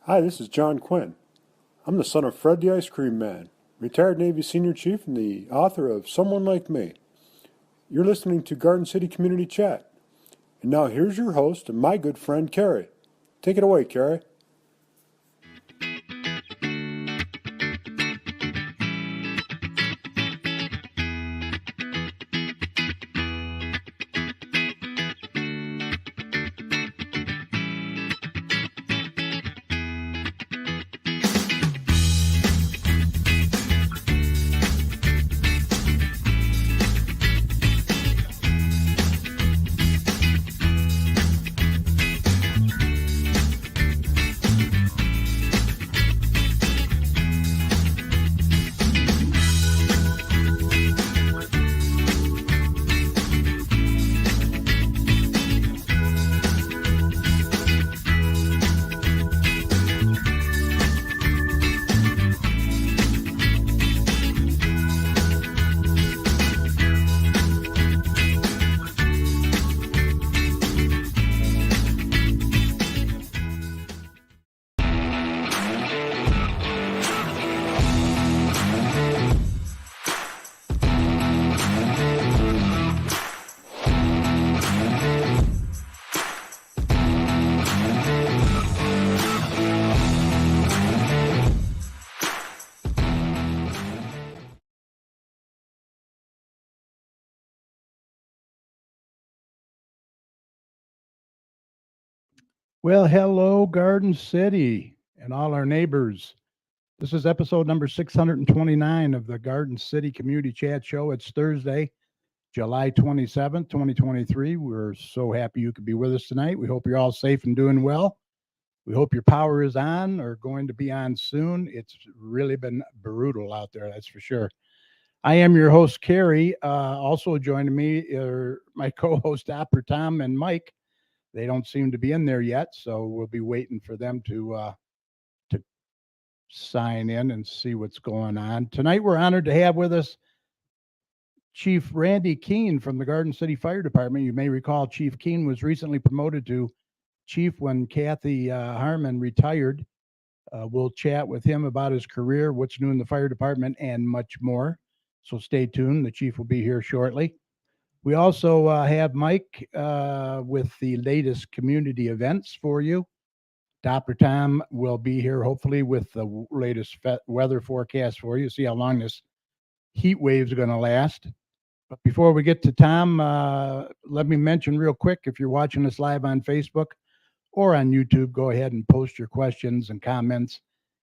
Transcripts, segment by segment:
Hi, this is John Quinn. I'm the son of Fred the Ice Cream Man, retired Navy Senior Chief and the author of Someone Like Me. You're listening to Garden City Community Chat. And now here's your host and my good friend, Carrie. Take it away, Carrie. Well, hello, Garden City and all our neighbors. This is episode number 629 of the Garden City Community Chat Show. It's Thursday, July 27th, 2023. We're so happy you could be with us tonight. We hope you're all safe and doing well. We hope your power is on or going to be on soon. It's really been brutal out there, that's for sure. I am your host, Carrie. Also joining me are my co-host, Opera Tom and Mike. They don't seem to be in there yet, so we'll be waiting for them to sign in and see what's going on. Tonight, we're honored to have with us Chief Randy Keene from the Garden City Fire Department. You may recall Chief Keene was recently promoted to chief when Kathy Harmon retired. We'll chat with him about his career, what's new in the fire department, and much more. So stay tuned. The chief will be here shortly. We also have Mike with the latest community events for you. Dr. Tom will be here hopefully with the latest weather forecast for you. See how long this heat wave is going to last. But before we get to Tom, let me mention real quick, if you're watching us live on Facebook or on YouTube, go ahead and post your questions and comments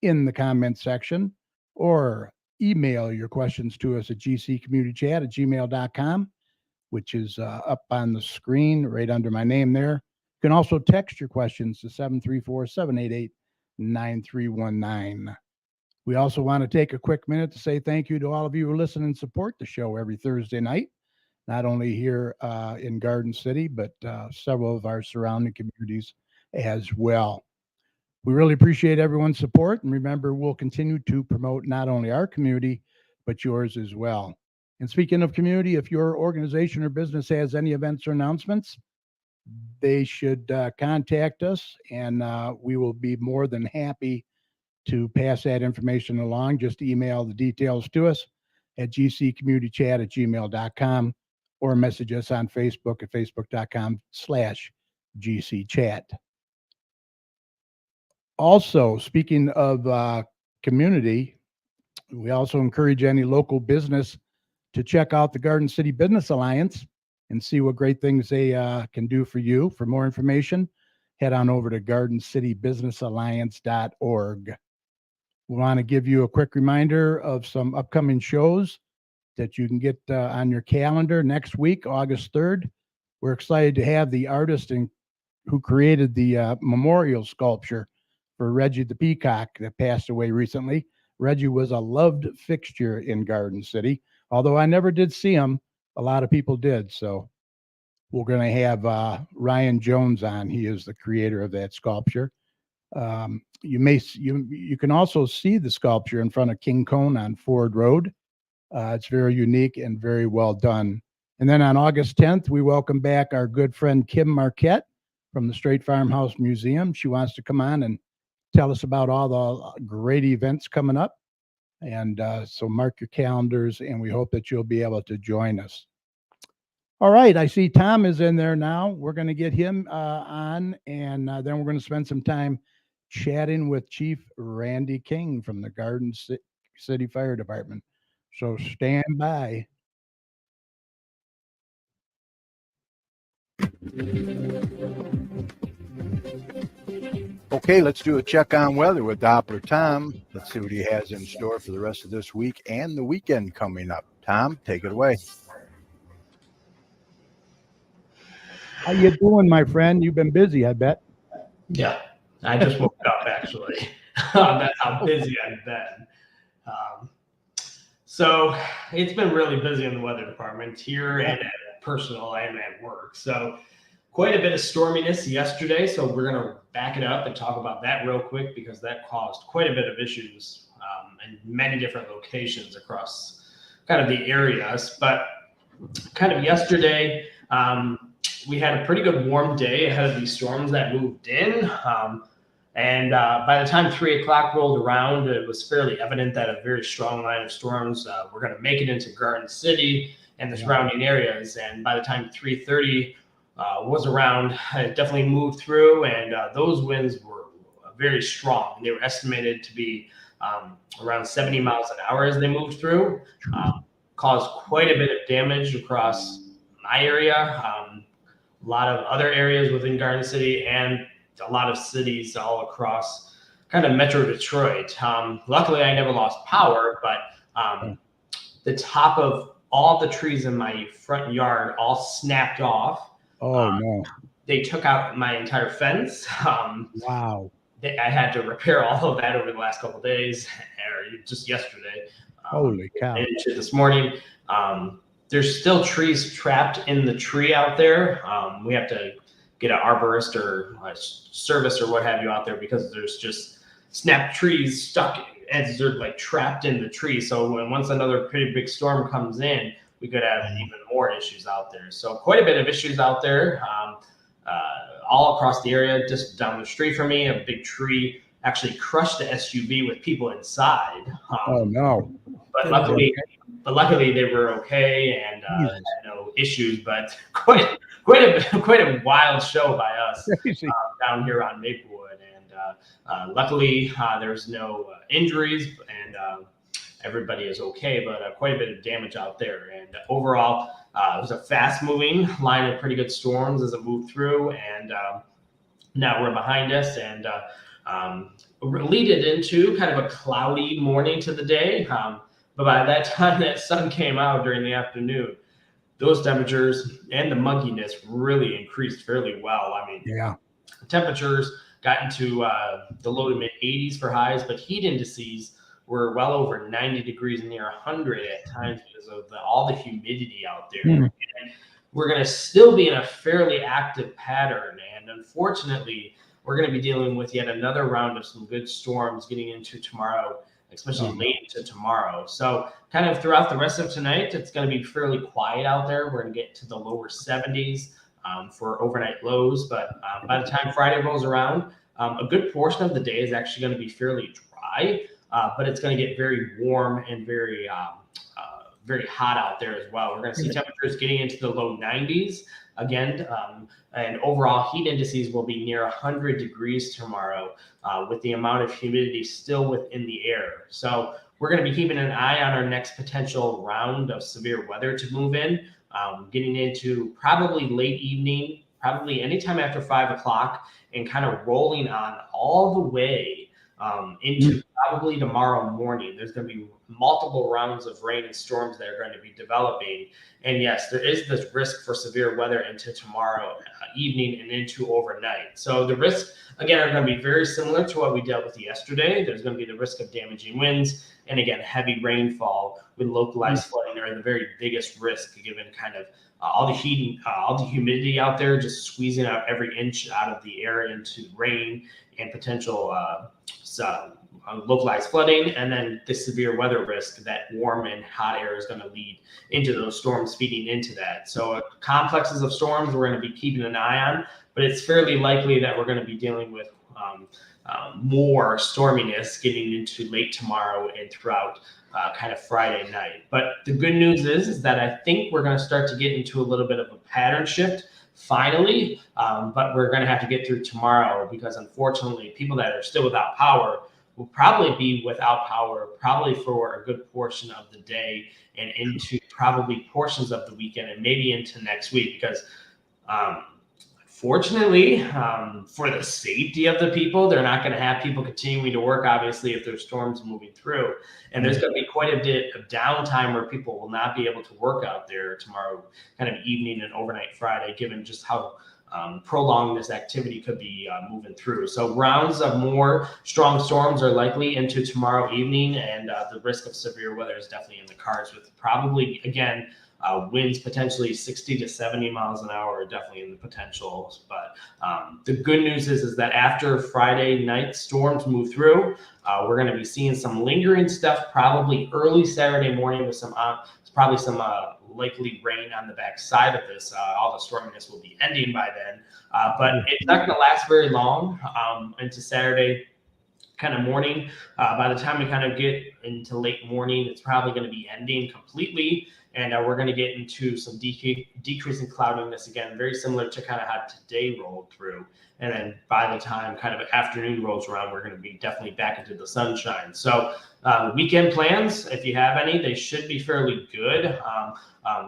in the comment section, or email your questions to us at gccommunitychat@gmail.com. which is up on the screen right under my name there. You can also text your questions to 734-788-9319. We also want to take a quick minute to say thank you to all of you who listen and support the show every Thursday night, not only here in Garden City, but several of our surrounding communities as well. We really appreciate everyone's support, and remember, we'll continue to promote not only our community, but yours as well. And speaking of community, if your organization or business has any events or announcements, they should contact us, and we will be more than happy to pass that information along. Just email the details to us at gccommunitychat@gmail.com, or message us on Facebook at facebook.com/gcchat. Also, speaking of community, we also encourage any local business to check out the Garden City Business Alliance and see what great things they can do for you. For more information, head on over to gardencitybusinessalliance.org. We want to give you a quick reminder of some upcoming shows that you can get on your calendar. Next week, August 3rd, we're excited to have the artist who created the memorial sculpture for Reggie the Peacock that passed away recently. Reggie was a loved fixture in Garden City. Although I never did see him, a lot of people did. So we're going to have Ryan Jones on. He is the creator of that sculpture. You can also see the sculpture in front of King Cone on Ford Road. It's very unique and very well done. And then on August 10th, we welcome back our good friend Kim Marquette from the Straight Farmhouse Museum. She wants to come on and tell us about all the great events coming up. And so mark your calendars, and we hope that you'll be able to join us. All right, I see Tom is in there now. We're going to get him on, and then we're going to spend some time chatting with Chief Randy King from the Garden City Fire Department. So stand by. Okay, let's do a check on weather with Doppler Tom. Let's see what he has in store for the rest of this week and the weekend coming up. Tom, take it away. How you doing, my friend? You've been busy, I bet. Yeah, I just woke up actually. That's how busy I've been. So it's been really busy in the weather department here and at personal and at work. So quite a bit of storminess yesterday. So we're going to back it up and talk about that real quick because that caused quite a bit of issues in many different locations across kind of the areas. But kind of yesterday, we had a pretty good warm day ahead of these storms that moved in. And by the time 3 o'clock rolled around, it was fairly evident that a very strong line of storms were going to make it into Garden City and the surrounding areas. And by the time 3:30 was around, it definitely moved through, and those winds were very strong. They were estimated to be around 70 miles an hour as they moved through, caused quite a bit of damage across my area, a lot of other areas within Garden City, and a lot of cities all across kind of Metro Detroit. Luckily, I never lost power, but the top of all the trees in my front yard all snapped off. Oh, no. They took out my entire fence. Wow. I had to repair all of that over the last couple of days, or just yesterday. Holy cow. And into this morning. There's still trees trapped in the tree out there. We have to get an arborist or a service or what have you out there because there's just snapped trees stuck as they're like trapped in the tree. So once another pretty big storm comes in, we could have even more issues out there. So quite a bit of issues out there, all across the area. Just down the street from me, a big tree actually crushed the SUV with people inside. Oh no! But luckily they were okay and had no issues. But quite a wild show by us down here on Maplewood. And luckily there's no injuries and everybody is okay. But quite a bit of damage out there. And overall, it was a fast-moving line of pretty good storms as it moved through. And now we're behind us and lead it into kind of a cloudy morning to the day. But by that time that sun came out during the afternoon, those temperatures and the mugginess really increased fairly well. I mean, temperatures got into the low to mid 80s for highs, but heat indices were well over 90 degrees, near 100 at times because of all the humidity out there. And we're going to still be in a fairly active pattern. And unfortunately, we're going to be dealing with yet another round of some good storms getting into tomorrow, especially late into tomorrow. So kind of throughout the rest of tonight, it's going to be fairly quiet out there. We're going to get to the lower 70s for overnight lows. But by the time Friday rolls around, a good portion of the day is actually going to be fairly dry, but it's going to get very warm and very hot out there as well. We're going to see temperatures getting into the low 90s again, and overall heat indices will be near 100 degrees tomorrow with the amount of humidity still within the air. So we're going to be keeping an eye on our next potential round of severe weather to move in, getting into probably late evening, probably anytime after 5 o'clock, and kind of rolling on all the way into probably tomorrow morning. There's going to be multiple rounds of rain and storms that are going to be developing. And yes, there is this risk for severe weather into tomorrow evening and into overnight. So the risks, again, are going to be very similar to what we dealt with yesterday. There's going to be the risk of damaging winds and, again, heavy rainfall with localized flooding are the very biggest risk given kind of all the heat, all the humidity out there, just squeezing out every inch out of the air into rain and potential localized flooding, and then the severe weather risk that warm and hot air is going to lead into those storms feeding into that. So complexes of storms we're going to be keeping an eye on, but it's fairly likely that we're going to be dealing with more storminess getting into late tomorrow and throughout kind of Friday night. But the good news is that I think we're going to start to get into a little bit of a pattern shift finally, but we're going to have to get through tomorrow because unfortunately people that are still without power will probably be without power probably for a good portion of the day and into probably portions of the weekend and maybe into next week because fortunately, for the safety of the people, they're not going to have people continuing to work, obviously, if there's storms moving through. And there's going to be quite a bit of downtime where people will not be able to work out there tomorrow, kind of evening and overnight Friday, given just how prolonged this activity could be moving through. So rounds of more strong storms are likely into tomorrow evening, and the risk of severe weather is definitely in the cards with probably, again, winds potentially 60 to 70 miles an hour are definitely in the potentials. But the good news is that after Friday night storms move through, we're going to be seeing some lingering stuff probably early Saturday morning with some probably some likely rain on the back side of this. All the storminess will be ending by then, but it's not going to last very long into Saturday kind of morning. By the time we kind of get into late morning, it's probably going to be ending completely. And we're going to get into some decreasing cloudiness again, very similar to kind of how today rolled through. And then by the time kind of afternoon rolls around, we're going to be definitely back into the sunshine. So weekend plans, if you have any, they should be fairly good.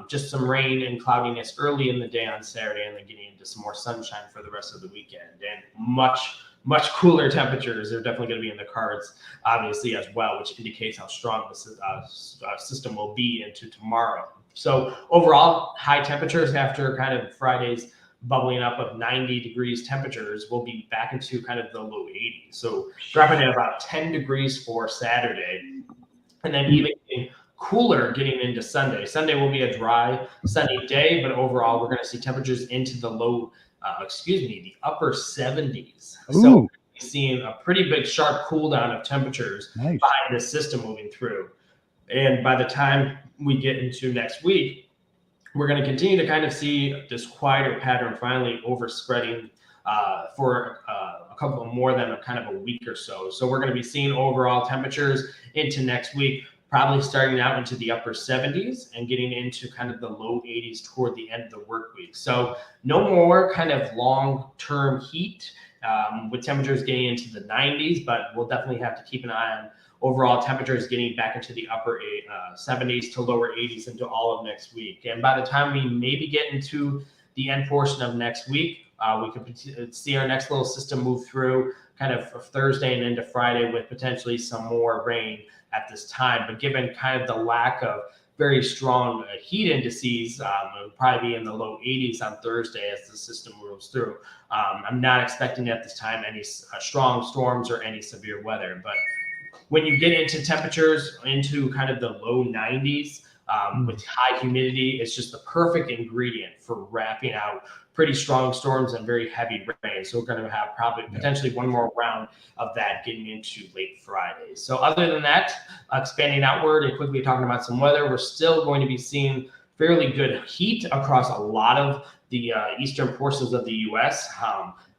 Just some rain and cloudiness early in the day on Saturday, and then getting into some more sunshine for the rest of the weekend. And much cooler temperatures are definitely going to be in the cards, obviously, as well, which indicates how strong the system will be into tomorrow. So overall, high temperatures after kind of Friday's bubbling up of 90 degrees temperatures, we'll be back into kind of the low 80s. So dropping at about 10 degrees for Saturday, and then even cooler getting into Sunday. Sunday will be a dry, sunny day, but overall, we're going to see temperatures into the the upper 70s. Ooh. So we're seeing a pretty big sharp cool down of temperatures Nice. behind this system moving through. And by the time we get into next week, we're going to continue to kind of see this quieter pattern finally overspreading for a couple more than a kind of a week or so. So we're going to be seeing overall temperatures into next week, probably starting out into the upper 70s and getting into kind of the low 80s toward the end of the work week. So no more kind of long-term heat with temperatures getting into the 90s, but we'll definitely have to keep an eye on overall temperatures getting back into the upper 70s to lower 80s into all of next week. And by the time we maybe get into the end portion of next week, we could see our next little system move through kind of Thursday and into Friday with potentially some more rain at this time. But given kind of the lack of very strong heat indices, it would probably be in the low 80s on Thursday as the system moves through. I'm not expecting at this time any strong storms or any severe weather. But when you get into temperatures into kind of the low 90s with high humidity, it's just the perfect ingredient for wrapping out pretty strong storms and very heavy rain. So we're going to have probably potentially one more round of that getting into late Friday. So other than that, expanding outward and quickly talking about some weather, we're still going to be seeing fairly good heat across a lot of the eastern portions of the U.S.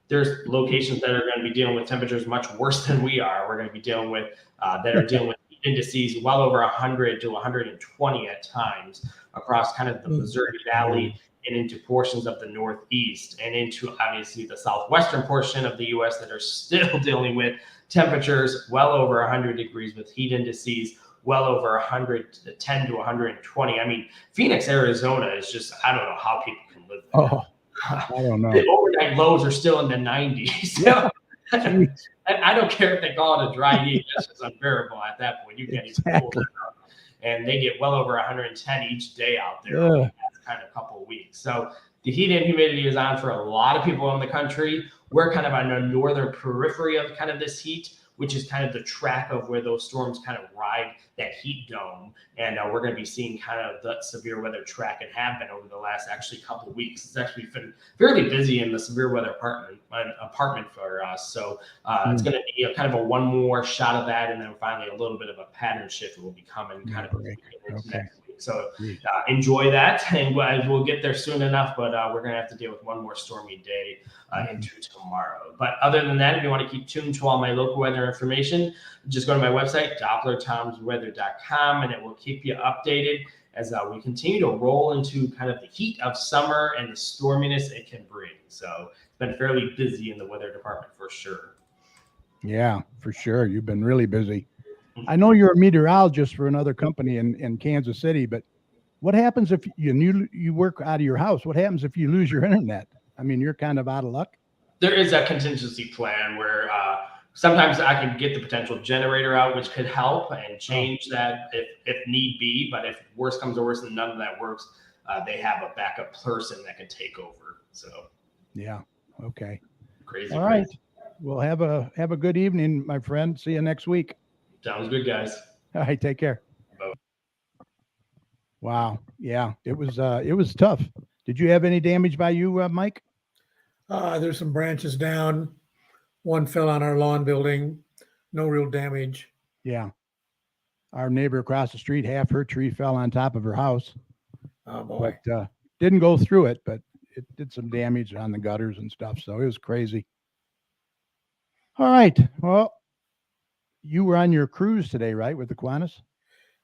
There's locations that are going to be dealing with temperatures much worse than we are. We're going to be dealing with that are dealing with indices well over 100 to 120 at times across kind of the Missouri Valley and into portions of the Northeast and into obviously the southwestern portion of the U.S. that are still dealing with temperatures well over 100 degrees with heat indices well over 110 to 120. I mean, Phoenix, Arizona is just, I don't know how people can live there. Oh, I don't know. The overnight lows are still in the 90s. So, and I don't care if they call it a dry heat. That's just unbearable at that point. You get exactly. And they get well over 110 each day out there over the past kind of couple of weeks. So the heat and humidity is on for a lot of people in the country. We're kind of on the northern periphery of kind of this heat, which is kind of the track of where those storms kind of ride that heat dome. And we're going to be seeing kind of the severe weather track and have been over the last actually couple of weeks. It's actually been fairly busy in the severe weather apartment for us. So it's going to be a kind of a one more shot of that. And then finally a little bit of a pattern shift will be coming kind of into next week. So enjoy that, and we'll get there soon enough. But we're going to have to deal with one more stormy day into tomorrow. But other than that, if you want to keep tuned to all my local weather information, just go to my website, DopplerTomsWeather.com, and it will keep you updated as we continue to roll into kind of the heat of summer and the storminess it can bring. So it's been fairly busy in the weather department for sure. Yeah, for sure. You've been really busy. I know you're a meteorologist for another company in Kansas City, but what happens if you work out of your house? What happens if you lose your internet? I mean, you're kind of out of luck. There is a contingency plan where sometimes I can get the potential generator out, which could help and change that if need be. But if worse comes to worse and none of that works, they have a backup person that can take over. So yeah, okay, crazy. All right, well, have a good evening, my friend. See you next week. Sounds good, guys. All right, take care. Bye. Wow, yeah, it was tough. Did you have any damage by you, Mike? There's some branches down. One fell on our lawn building. No real damage. Yeah. Our neighbor across the street, half her tree fell on top of her house. Oh boy. But didn't go through it, but it did some damage on the gutters and stuff. So it was crazy. All right. Well, you were on your cruise today, right, with the Kiwanis?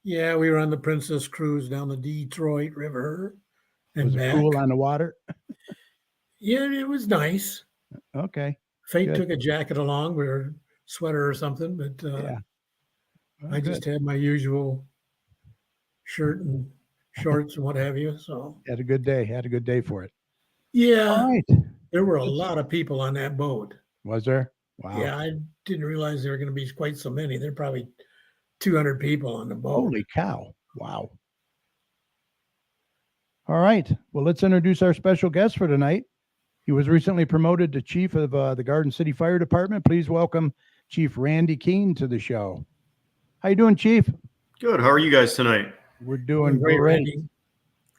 Yeah, we were on the Princess Cruise down the Detroit River and Was it back. cool on the water? Yeah, it was nice. Okay. Fate Good. took a jacket along, or sweater or something, but Yeah. Well, I just good. had my usual shirt and shorts and what have you. So Had a good day. Had a good day for it. yeah, All right. there were a lot of people on that boat. Was there? Wow. Yeah, I didn't realize there were going to be quite so many. There are probably 200 people on the boat. Holy cow. Wow. All right. Well, let's introduce our special guest for tonight. He was recently promoted to chief of the Garden City Fire Department. Please welcome Chief Randy Keene to the show. How you doing, Chief? Good. How are you guys tonight? We're doing Great, great. Randy.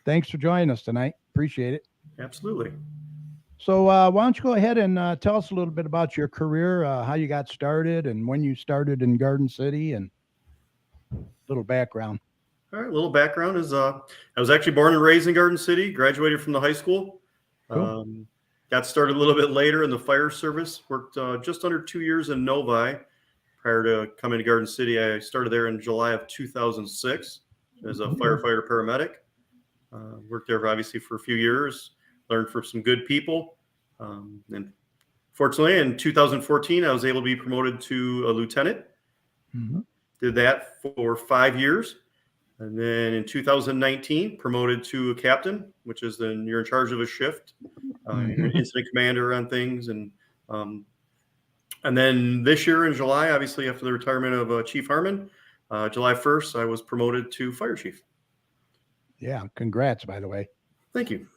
Thanks for joining us tonight. Appreciate it. Absolutely. So why don't you go ahead and tell us a little bit about your career, how you got started and when you started in Garden City, and a little background. All right. A little background is I was actually born and raised in Garden City, graduated from the high school. Cool. Got started a little bit later in the fire service, worked just under 2 years in Novi. Prior to coming to Garden City, I started there in July of 2006 as a firefighter paramedic. Worked there obviously for a few years, learned from some good people. And fortunately, in 2014, I was able to be promoted to a lieutenant. Mm-hmm. Did that for 5 years. And then in 2019, promoted to a captain, which is then you're in charge of a shift, you're an incident commander on things. And then this year in July, obviously after the retirement of Chief Harmon, July 1st, I was promoted to fire chief. Yeah. Congrats, by the way. Thank you.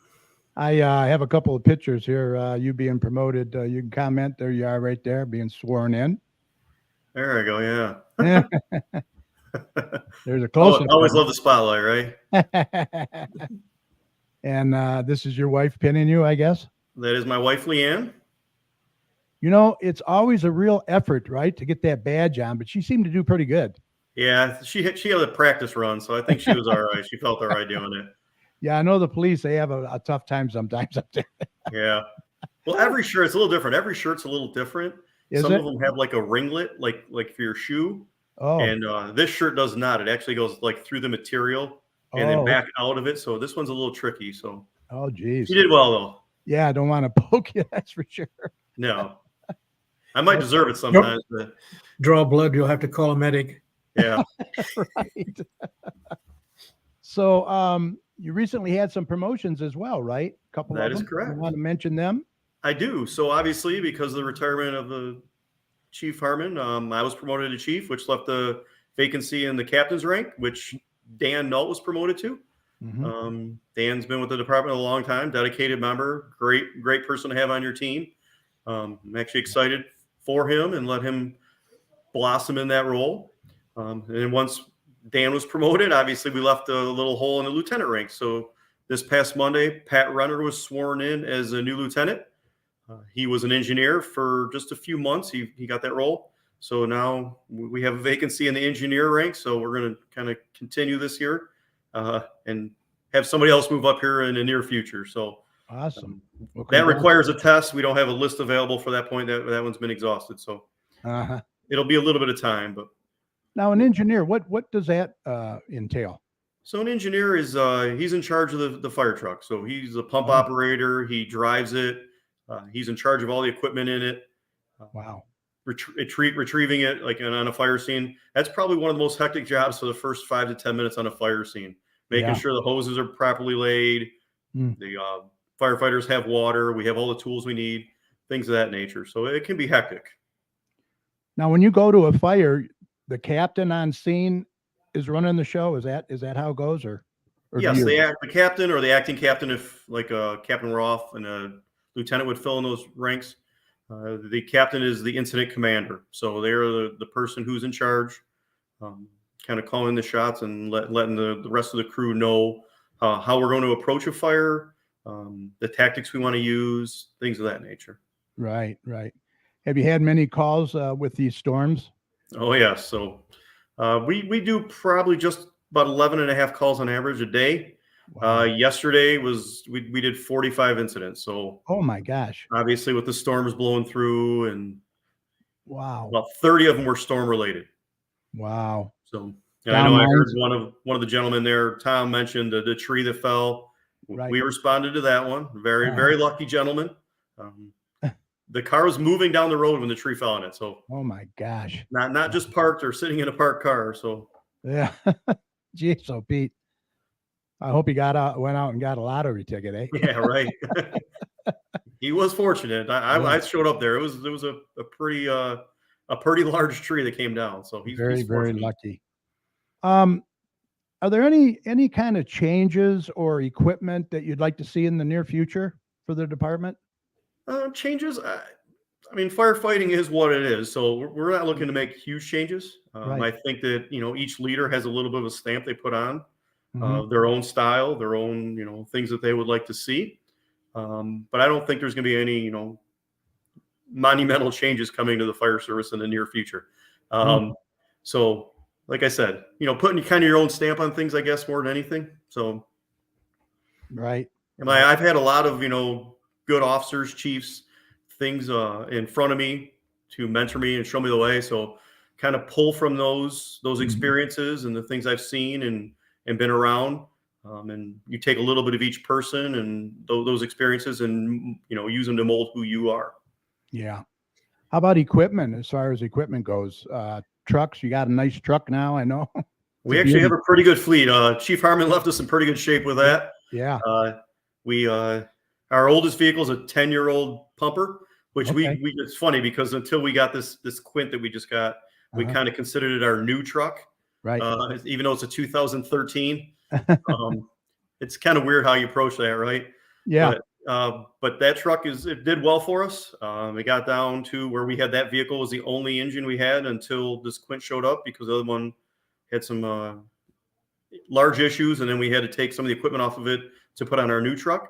I have a couple of pictures here. You being promoted. You can comment. There you are right there, being sworn in. There I go. Yeah. There's a close-up. Always love the spotlight, right? And this is your wife pinning you, I guess? That is my wife, Leanne. You know, it's always a real effort, right, to get that badge on, but she seemed to do pretty good. Yeah, she had a practice run, so I think she was all right. She felt all right doing it. Yeah, I know the police, they have a tough time sometimes up there. Yeah. Well, every shirt's a little different. Every shirt's a little different. Some of them have like a ringlet, like for your shoe. Oh. And this shirt does not. It actually goes like through the material and then back out of it. So this one's a little tricky. So. Oh, geez. You did well, though. Yeah, I don't want to poke you, that's for sure. No. I might deserve it sometimes. But... Draw blood, you'll have to call a medic. Yeah. Right. So you recently had some promotions as well, right? A couple of them. That is correct. You want to mention them? I do. So obviously, because of the retirement of the Chief Harmon, I was promoted to chief, which left the vacancy in the captain's rank, which Dan Null was promoted to. Mm-hmm. Dan's been with the department a long time, dedicated member, great person to have on your team. I'm actually excited for him and let him blossom in that role. And once Dan was promoted, obviously we left a little hole in the lieutenant rank. So this past Monday, Pat Renner was sworn in as a new lieutenant. He was an engineer for just a few months. He got that role. So now we have a vacancy in the engineer rank. So we're going to kind of continue this year. and have somebody else move up here in the near future. So Awesome. Well, that requires a test. We don't have a list available for that point. That one's been exhausted. So it'll be a little bit of time. But now, an engineer, what does that entail? so an engineer is he's in charge of the fire truck. So he's a pump operator. He drives it. He's in charge of all the equipment in it. Wow. Retrieving it like on a fire scene. That's probably one of the most hectic jobs for the first 5 to 10 minutes on a fire scene. Making sure the hoses are properly laid. The firefighters have water. We have all the tools we need, things of that nature. So it can be hectic. Now, when you go to a fire, the captain on scene is running the show. Is that how it goes, or yes, the captain or the acting captain, if like a captain were off and a lieutenant would fill in those ranks. The captain is the incident commander, so they're the person who's in charge, kind of calling the shots and letting the rest of the crew know how we're going to approach a fire, the tactics we want to use, things of that nature. Right. Have you had many calls with these storms? Oh yes, so we do probably just about 11 and a half calls on average a day. Wow. Yesterday we did 45 incidents. So oh my gosh, obviously with the storms blowing through, and wow, about 30 of them were storm related. Wow. So I know I heard one of the gentlemen there, Tom, mentioned the tree that fell. Right. We responded to that one. Very lucky gentleman. The car was moving down the road when the tree fell on it. So oh my gosh, not just parked or sitting in a parked car. So yeah. Geez, so Pete, I hope he went out and got a lottery ticket, eh? Yeah, right. He was fortunate. I showed up there. It was a pretty large tree that came down. So he's very lucky. Are there any kind of changes or equipment that you'd like to see in the near future for the department? Changes. I mean, firefighting is what it is. So we're not looking to make huge changes. I think that, each leader has a little bit of a stamp they put on. Their own style, their own, things that they would like to see. But I don't think there's going to be any, monumental changes coming to the fire service in the near future. So like I said, putting kind of your own stamp on things, I guess, more than anything. So, right. I've had a lot of, good officers, chiefs, things in front of me to mentor me and show me the way. So kind of pull from those experiences and the things I've seen and been around. And you take a little bit of each person and those experiences and, use them to mold who you are. Yeah. How about equipment? As far as equipment goes, trucks, you got a nice truck now, I know. We actually have a pretty good fleet. Chief Harmon left us in pretty good shape with that. Yeah. Our oldest vehicle is a 10-year-old pumper, which it's funny because until we got this Quint that we just got, we kind of considered it our new truck. Right. Even though it's a 2013. It's kind of weird how you approach that, right? Yeah. But that truck it did well for us. It got down to where we had that vehicle was the only engine we had until this Quint showed up, because the other one had some large issues, and then we had to take some of the equipment off of it to put on our new truck.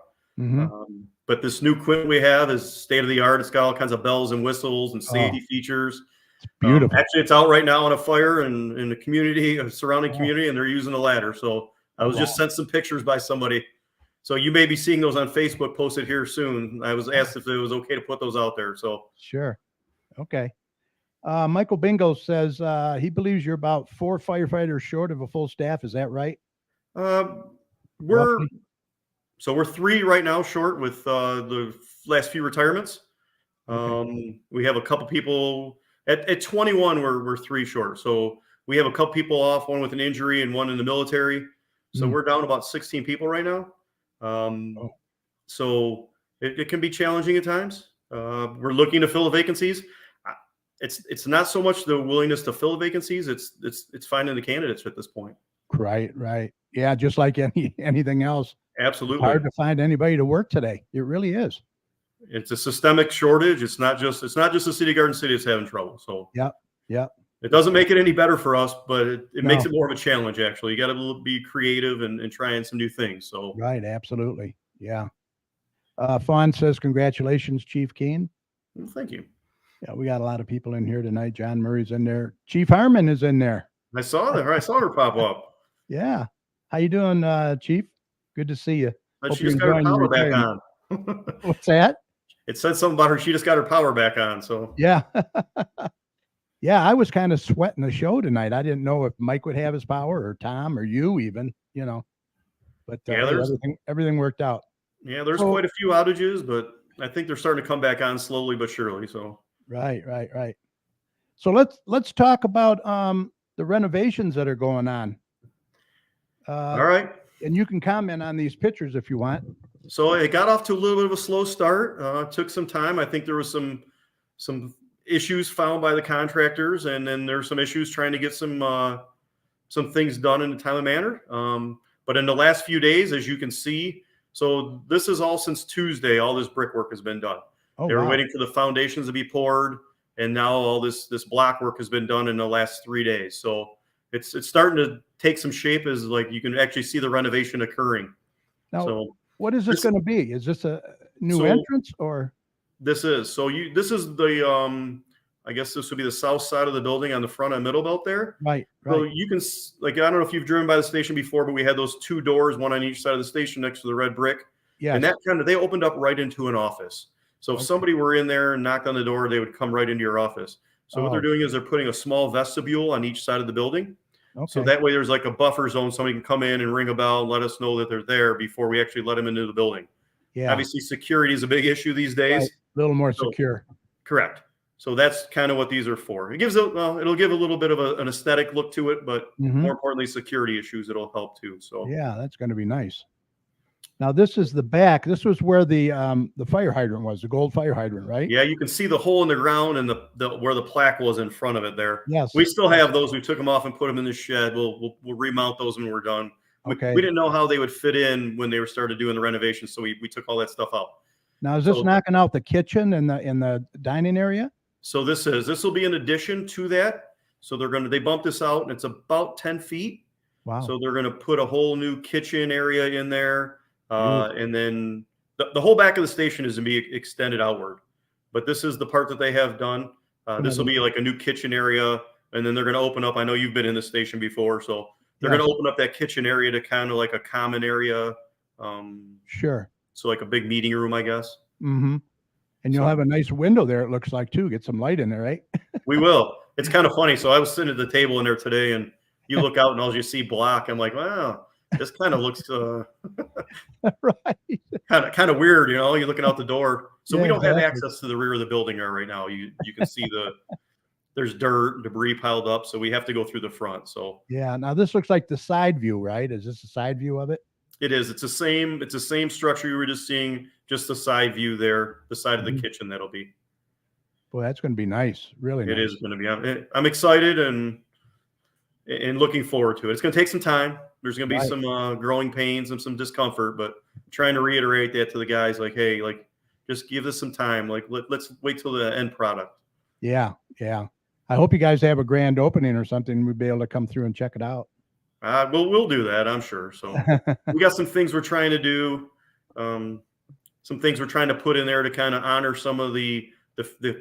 But this new Quint we have is state of the art. It's got all kinds of bells and whistles and safety features. It's beautiful. Actually, it's out right now on a fire in the community, a surrounding community, and they're using a ladder. So I was just sent some pictures by somebody. So you may be seeing those on Facebook posted here soon. I was asked if it was okay to put those out there. So sure. Okay. Michael Bingo says he believes you're about 4 firefighters short of a full staff. Is that right? We're 3 right now short with the last few retirements. We have a couple people at 21. We're 3 short. So we have a couple people off, one with an injury and one in the military. So we're down about 16 people right now. So it can be challenging at times. We're looking to fill the vacancies. It's not so much the willingness to fill the vacancies. It's finding the candidates at this point. Right. Yeah. Just like anything else. Absolutely. It's hard to find anybody to work today. It really is. It's a systemic shortage. It's not just the city of Garden City that's having trouble. So yeah. It doesn't make it any better for us, but it makes it more of a challenge. Actually, you got to be creative and trying some new things. So right. Absolutely. Yeah. Fawn says, congratulations, Chief Keen. Well, thank you. Yeah, we got a lot of people in here tonight. John Murray's in there. Chief Harmon is in there. I saw her pop up. Yeah. How you doing, Chief? Good to see you. But Hope she you're just got her enjoying your power back retirement. on. What's that? It said something about her. She just got her power back on. So Yeah. Yeah, I was kind of sweating the show tonight. I didn't know if Mike would have his power or Tom or you even, but yeah, hey, there's everything worked out. there's So, quite a few outages, but I think they're starting to come back on slowly but surely. So right. So let's talk about the renovations that are going on. all right. And you can comment on these pictures if you want. So it got off to a little bit of a slow start. Took some time. I think there was some issues found by the contractors, and then there's some issues trying to get some things done in a timely manner. But in the last few days, as you can see, so this is all since Tuesday. All this brickwork has been done. Oh, They were wow. waiting for the foundations to be poured, and now all this block work has been done in the last 3 days. So it's starting to take some shape. As like you can actually see the renovation occurring. Now, So what is this this- going to be? Is this a new So- entrance or? this is the I guess this would be the south side of the building on the front and middle belt there. Right. So you can I don't know if you've driven by the station before, but we had those 2 doors, one on each side of the station next to the red brick. Yes. And that they opened up right into an office. So if somebody were in there and knocked on the door, they would come right into your office. So what they're doing is they're putting a small vestibule on each side of the building. Okay. So that way there's like a buffer zone. Somebody can come in and ring a bell and let us know that they're there before we actually let them into the building. Yeah. Obviously, security is a big issue these days. Right. A little more So- secure. Correct. So that's kind of what these are for. It gives it'll give a little bit of an aesthetic look to it, but Mhm. more importantly, security issues it'll help too. So Yeah, that's going to be nice. Now this is the back. This was where the fire hydrant was, the gold fire hydrant, right? yeah, you can see the hole in the ground and the where the plaque was in front of it there. Yes. We still have those. We took them off and put them in the shed. We'll remount those when we're done. Okay. We didn't know how they would fit in when they were started doing the renovation, so we took all that stuff out. Now is this So- knocking out the kitchen and the dining area? So this will be in addition to that. So they bumped this out, and it's about 10 feet. Wow. So they're going to put a whole new kitchen area in there. And then the whole back of the station is going to be extended outward. But this is the part that they have done. This will be like a new kitchen area. And then they're going to open up. I know you've been in the station before. So they're going to open up that kitchen area to kind of like a common area. Sure. So like a big meeting room, I guess. Mm-hmm. And you'll So- have a nice window there, it looks like, too. Get some light in there, right? We will. It's kind of funny. So I was sitting at the table in there today, and you look out and all you see block. I'm like, wow, this kind of looks Right. kind of weird, You're looking out the door. So we Yeah, don't have exactly. access to the rear of the building right now. You can see there's dirt, debris piled up, so we have to go through the front. So Yeah. Now this looks like the side view, right? Is this the side view of it? it is. It's the same structure you were just seeing, just the side view there, the side of the Mhm. kitchen that'll be. Boy, that's going to be nice. Really nice. It is going to be. I'm excited and looking forward to it. It's going to take some time. There's going to be Right. some growing pains and some discomfort, but trying to reiterate that to the guys, like, hey, like, just give us some time. Like, let's wait till the end product. Yeah. Yeah. I hope you guys have a grand opening or something. We'd be able to come through and check it out. We'll do that, I'm sure. So we got some things we're trying to do, some things we're trying to put in there to kind of honor some of the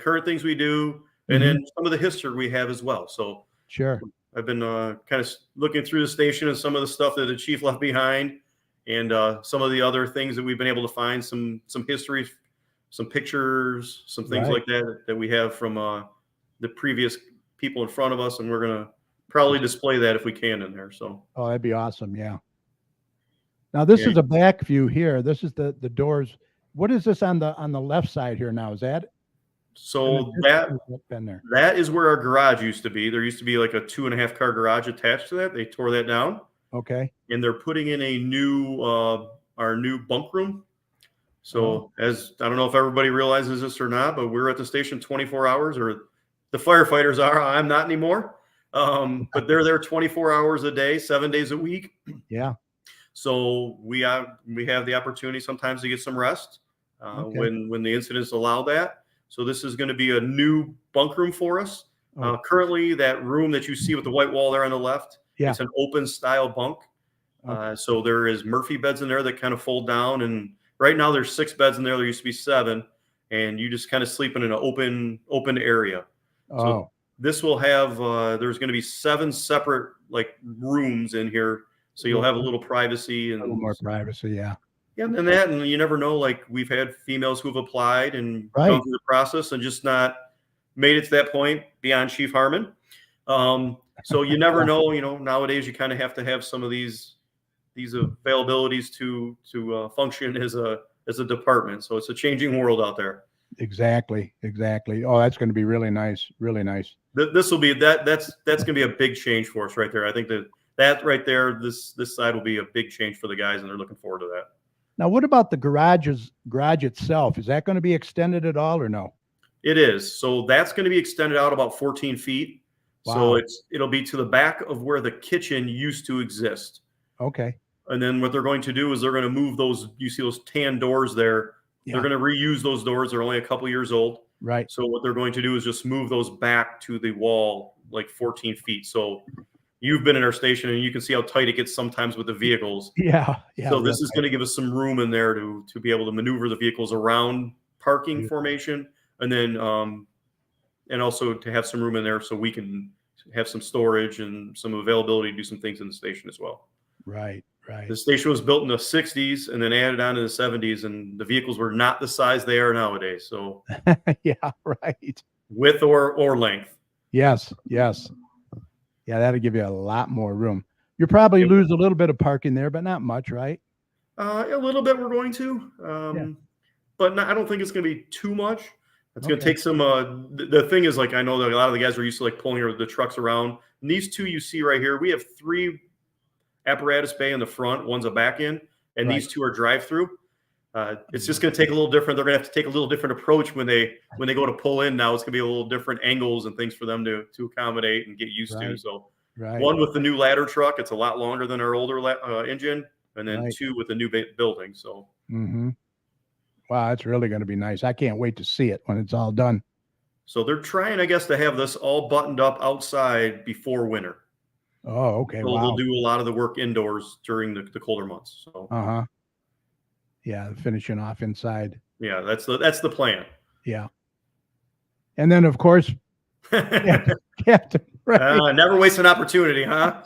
current things we do, and then some of the history we have as well. So Sure. I've been kind of looking through the station and some of the stuff that the chief left behind, and some of the other things that we've been able to find, some history, some pictures, some things Right. like that we have from the previous people in front of us, and we're gonna probably display that if we can in there. So Oh, that'd be awesome. Yeah. Now this Yeah. is a back view here. This is the doors. What is this on the left side here now? Is that so been there? that is where our garage used to be. There used to be like a 2.5 car garage attached to that. They tore that down, Okay. and they're putting in a new our new bunk room. So as I don't know if everybody realizes this or not, but we're at the station 24 hours, or the firefighters are. I'm not anymore. But they're there 24 hours a day, 7 days a week. Yeah. So we have the opportunity sometimes to get some rest Okay. when the incidents allow that. So this is going to be a new bunk room for us. Oh. Currently, that room that you see with the white wall there on the left, Yeah. it's an open style bunk. So there is Murphy beds in there that kind of fold down, and right now there's 6 beds in there. There used to be 7, and you just kind of sleep in an open area. Oh. This will have there's going to be 7 separate like rooms in here. So you'll have a little privacy A and little more privacy. Yeah. yeah, and that, and you never know. Like we've had females who've applied and Right. gone through the process and just not made it to that point beyond Chief Harmon. So you never know. You know, nowadays you kind of have to have some of these availabilities to function as a department. So it's a changing world out there. Exactly. Exactly. Oh, that's going to be really nice. Really nice. This will be that's going to be a big change for us right there. I think that right there, this side will be a big change for the guys, and they're looking forward to that. Now, what about the garage itself? Is that going to be extended at all or no? It is. So that's going to be extended out about 14 feet. Wow. So it'll be to the back of where the kitchen used to exist. Okay. And then what they're going to do is they're going to move those, you see those tan doors there. Yeah. They're going to reuse those doors. They're only a couple years old. Right. So what they're going to do is just move those back to the wall like 14 feet. So you've been in our station and you can see how tight it gets sometimes with the vehicles. Yeah. Yeah. So this is going to give us some room in there to be able to maneuver the vehicles around parking formation, and then and also to have some room in there so we can have some storage and some availability to do some things in the station as well. Right. Right. The station was built in the 60s and then added on in the 70s, and the vehicles were not the size they are nowadays. So yeah. Right. width or length. Yes. Yes. Yeah, that'll give you a lot more room. You'll probably lose a little bit of parking there, but not much, right? A little bit we're going to, but I don't think it's going to be too much. It's going to take some. The thing is, like, I know that a lot of the guys are used to like pulling the trucks around. And these two you see right here, we have 3 apparatus bay in the front, one's a back end, and these 2 are drive through. It's just going to take a little different. They're going to have to take a little different approach when they go to pull in. Now it's going to be a little different angles and things for them to accommodate and get used to. So one with the new ladder truck, it's a lot longer than our older engine, and then 2 with the new building. So wow, that's really going to be nice. I can't wait to see it when it's all done. So they're trying, I guess, to have this all buttoned up outside before winter. Oh, okay. So they'll do a lot of the work indoors during the colder months. So yeah, finishing off inside. Yeah, that's the plan. Yeah. And then, of course, Captain Ray. Never waste an opportunity, huh?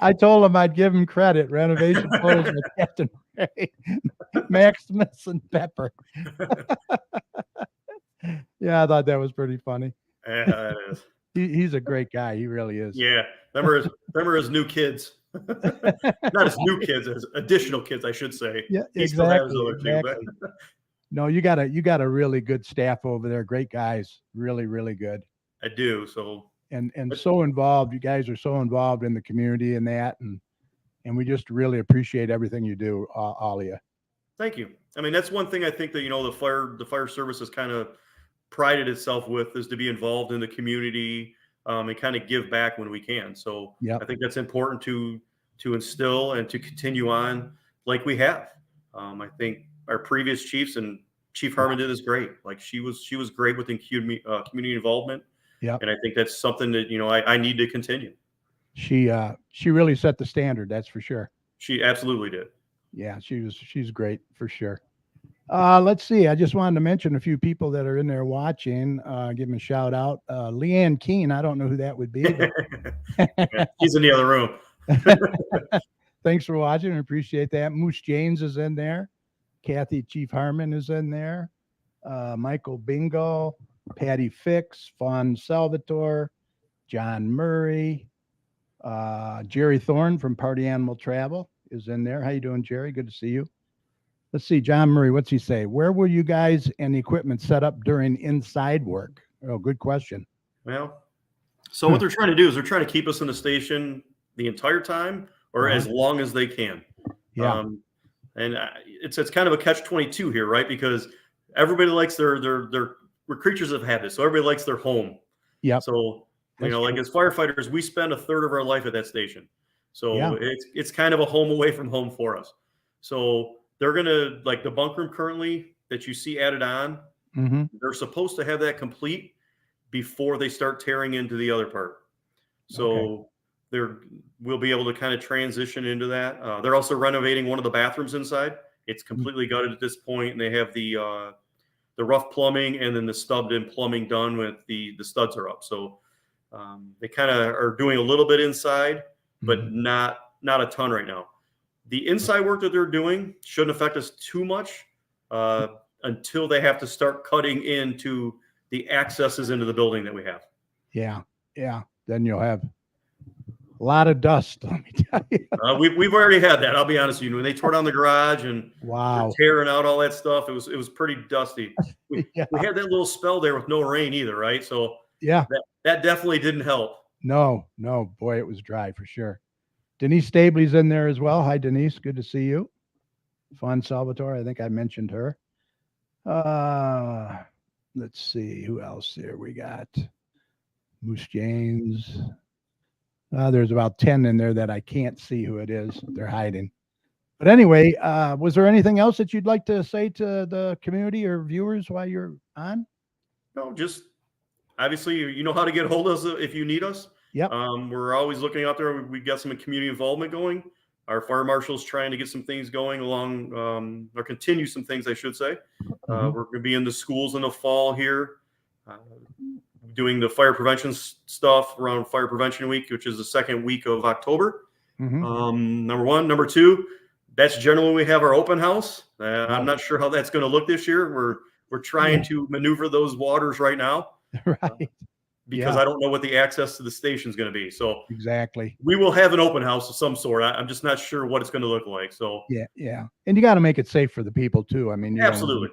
I told him I'd give him credit. Renovation photos with Captain Ray, Maximus, and Pepper. Yeah, I thought that was pretty funny. Yeah, that is. He's a great guy. He really is. Yeah. Remember his new kids. Not as new kids, as additional kids, I should say. Yeah, exactly. No, you got a really good staff over there. Great guys. Really, really good. I do. So and so involved. You guys are so involved in the community and that, and we just really appreciate everything you do, all of you. Thank you. I mean, that's one thing I think that the fire service has kind of prided itself with, is to be involved in the community and kind of give back when we can. So I think that's important to instill and to continue on like we have. I think our previous chiefs, and Chief Harmon did this great. Like she was great with community involvement. Yeah. And I think that's something that, I need to continue. She really set the standard. That's for sure. She absolutely did. Yeah, she's great for sure. Let's see. I just wanted to mention a few people that are in there watching. Give them a shout out. Leanne Keene. I don't know who that would be. She's in the other room. Thanks for watching. I appreciate that. Moose James is in there. Kathy Chief Harmon is in there. Michael Bingo, Patty Fix, Fawn Salvatore, John Murray, Jerry Thorne from Party Animal Travel is in there. How you doing, Jerry? Good to see you. Let's see, John Murray, what's he say? Where will you guys and the equipment set up during inside work? Oh, good question. Well, so what they're trying to do is they're trying to keep us in the station the entire time, or as long as they can. Yeah. And it's kind of a catch-22 here, right? Because everybody likes we're creatures of habit, so everybody likes their home. Yeah. So like as firefighters, we spend a third of our life at that station. So it's kind of a home away from home for us. So they're gonna, like the bunk room currently that you see added on, they're supposed to have that complete before they start tearing into the other part. So we'll be able to kind of transition into that. They're also renovating one of the bathrooms inside. It's completely gutted at this point, and they have the rough plumbing and then the stubbed in plumbing done with the studs are up. So they kind of are doing a little bit inside, but not a ton right now. The inside work that they're doing shouldn't affect us too much until they have to start cutting into the accesses into the building that we have. Yeah. Yeah. Then you'll have a lot of dust. Let me tell you. We've already had that. I'll be honest with you. When they tore down the garage and Wow. they're tearing out all that stuff, it was pretty dusty. We Yeah. had that little spell there with no rain either, right? So Yeah. that definitely didn't help. No, boy, it was dry for sure. Denise Stabley's in there as well. Hi, Denise. Good to see you. Fawn Salvatore. I think I mentioned her. Let's see who else here we got. Moose James. There's about 10 in there that I can't see who it is. They're hiding. But anyway, was there anything else that you'd like to say to the community or viewers while you're on? No, just obviously you know how to get a hold of us if you need us. Yep. We're always looking out there. We've got some community involvement going. Our fire marshal's trying to get some things going along, or continue some things, I should say. We're going to be in the schools in the fall here, doing the fire prevention stuff around Fire Prevention Week, which is the second week of October. Number one. Number two, that's generally when we have our open house. I'm not sure how that's going to look this year. We're trying to maneuver those waters right now. Right. Because I don't know what the access to the station is going to be. So exactly, we will have an open house of some sort. I'm just not sure what it's going to look like. So yeah, and you got to make it safe for the people too. I mean, you absolutely,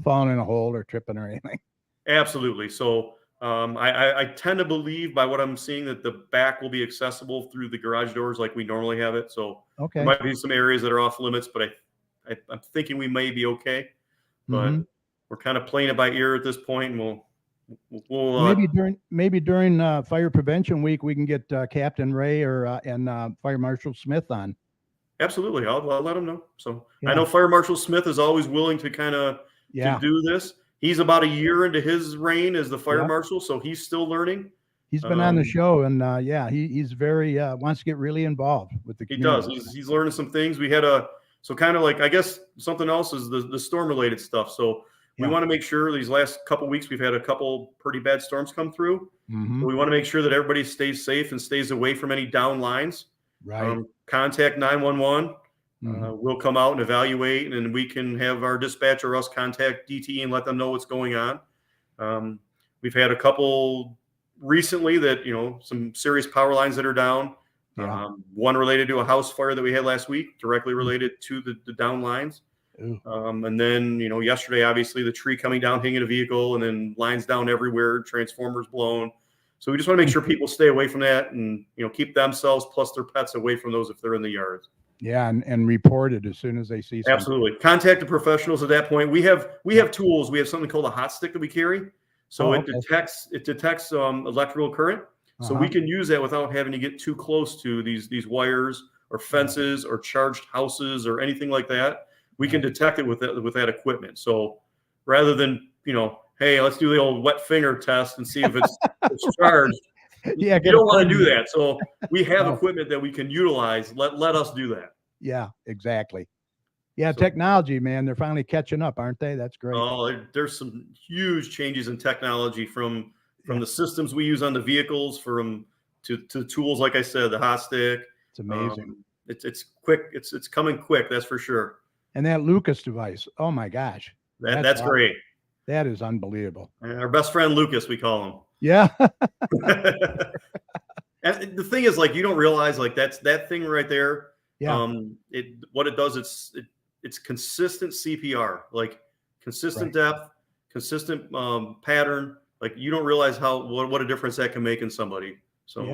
falling in a hole or tripping or anything. Absolutely. So I tend to believe by what I'm seeing that the back will be accessible through the garage doors like we normally have it. So there might be some areas that are off limits, but I'm thinking we may be okay. But we're kind of playing it by ear at this point, and we'll maybe during Fire Prevention Week we can get Captain Ray and Fire Marshal Smith on. Absolutely, I'll let them know. So I know Fire Marshal Smith is always willing to kind of to do this. He's about a year into his reign as the fire marshal, so he's still learning. He's been on the show, and he's very wants to get really involved with the community. He does. He's learning some things. We had kind of like, I guess something else is the storm related stuff. So we want to make sure these last couple weeks we've had a couple pretty bad storms come through. So we want to make sure that everybody stays safe and stays away from any down lines. Right. Contact 911. We'll come out and evaluate, and then we can have our dispatch or us contact DTE and let them know what's going on. We've had a couple recently that, some serious power lines that are down. One related to a house fire that we had last week, directly related to the down lines. And then, yesterday, obviously the tree coming down, hitting a vehicle, and then lines down everywhere, transformers blown. So we just want to make sure people stay away from that and, keep themselves plus their pets away from those if they're in the yards. Yeah. And report it as soon as they see something. Absolutely. Contact the professionals at that point. We have tools. We have something called a hot stick that we carry. So it detects electrical current. So we can use that without having to get too close to these wires or fences or charged houses or anything like that. We can detect it with that equipment. So rather than, hey, let's do the old wet finger test and see if it's charged. You don't want to do that. So we have equipment that we can utilize. Let us do that. Yeah, exactly. Yeah, so, technology, man, they're finally catching up, aren't they? That's great. Oh, there's some huge changes in technology from the systems we use on the vehicles, to tools, like I said, the hot stick. It's amazing. It's quick. It's coming quick. That's for sure. And that Lucas device. Oh my gosh. That's great. That is unbelievable. Our best friend, Lucas, we call him. Yeah. And the thing is, like, you don't realize, like, that thing right there. Yeah. What it does, it's consistent CPR, like consistent depth, consistent pattern. Like, you don't realize what a difference that can make in somebody. So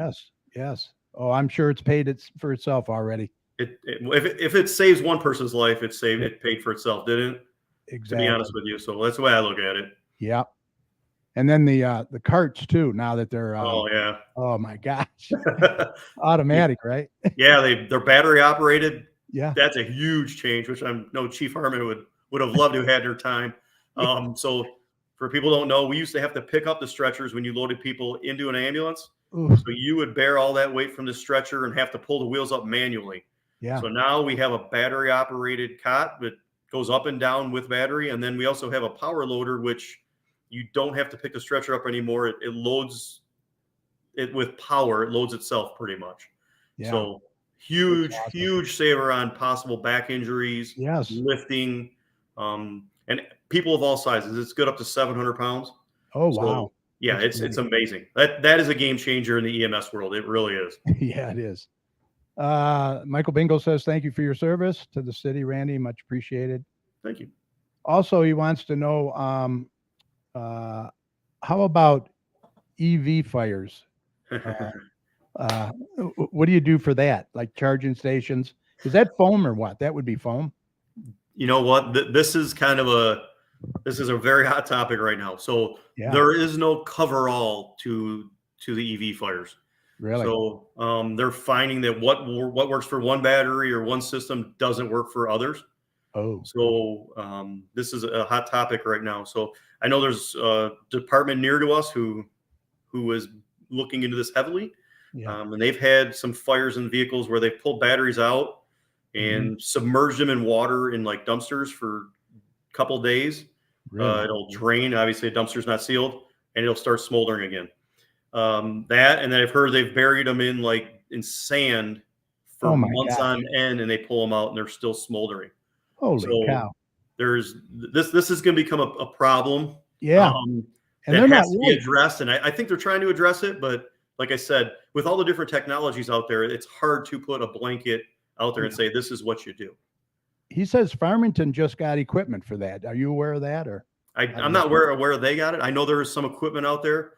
yes. Oh, I'm sure it's paid for itself already. If it saves one person's life, it paid for itself, didn't it? Exactly. To be honest with you, so that's the way I look at it. Yeah. And then the carts too. Now that they're oh my gosh, automatic, right? Yeah, they're battery operated. Yeah, that's a huge change, which I know Chief Harmon would have loved to have had their time. So for people who don't know, we used to have to pick up the stretchers when you loaded people into an ambulance. Ooh. So you would bear all that weight from the stretcher and have to pull the wheels up manually. Yeah. So now we have a battery operated cot that goes up and down with battery, and then we also have a power loader, which you don't have to pick the stretcher up anymore. It loads it with power. It loads itself pretty much. Yeah. So huge, Awesome. huge saver on possible back injuries, Yes. lifting, and people of all sizes. It's good up to 700 pounds. Oh, So, wow. yeah, That's it's amazing. That is a game changer in the EMS world. It really is. Yeah, it is. Michael Bingo says, thank you for your service to the city, Randy. Much appreciated. Thank you. Also, he wants to know, how about EV fires? What do you do for that? Like charging stations? Is that foam or what? That would be foam. You know what? This is a very hot topic right now. So Yeah. there is no coverall to the EV fires. Really? So they're finding that what works for one battery or one system doesn't work for others. Oh. So this is a hot topic right now. So I know there's a department near to us who is looking into this heavily. Yeah. And they've had some fires in vehicles where they've pulled batteries out and submerged them in water in like dumpsters for a couple of days. Really? It'll drain. Obviously, a dumpster's not sealed, and it'll start smoldering again. That, and then I've heard they've buried them in sand for months on end, and they pull them out, and they're still smoldering. Holy cow! There's this is going to become a problem. Yeah, and that has to be addressed, and I think they're trying to address it. But like I said, with all the different technologies out there, it's hard to put a blanket out there and say this is what you do. He says Farmington just got equipment for that. Are you aware of that, or? I'm not aware they got it. I know there is some equipment out there.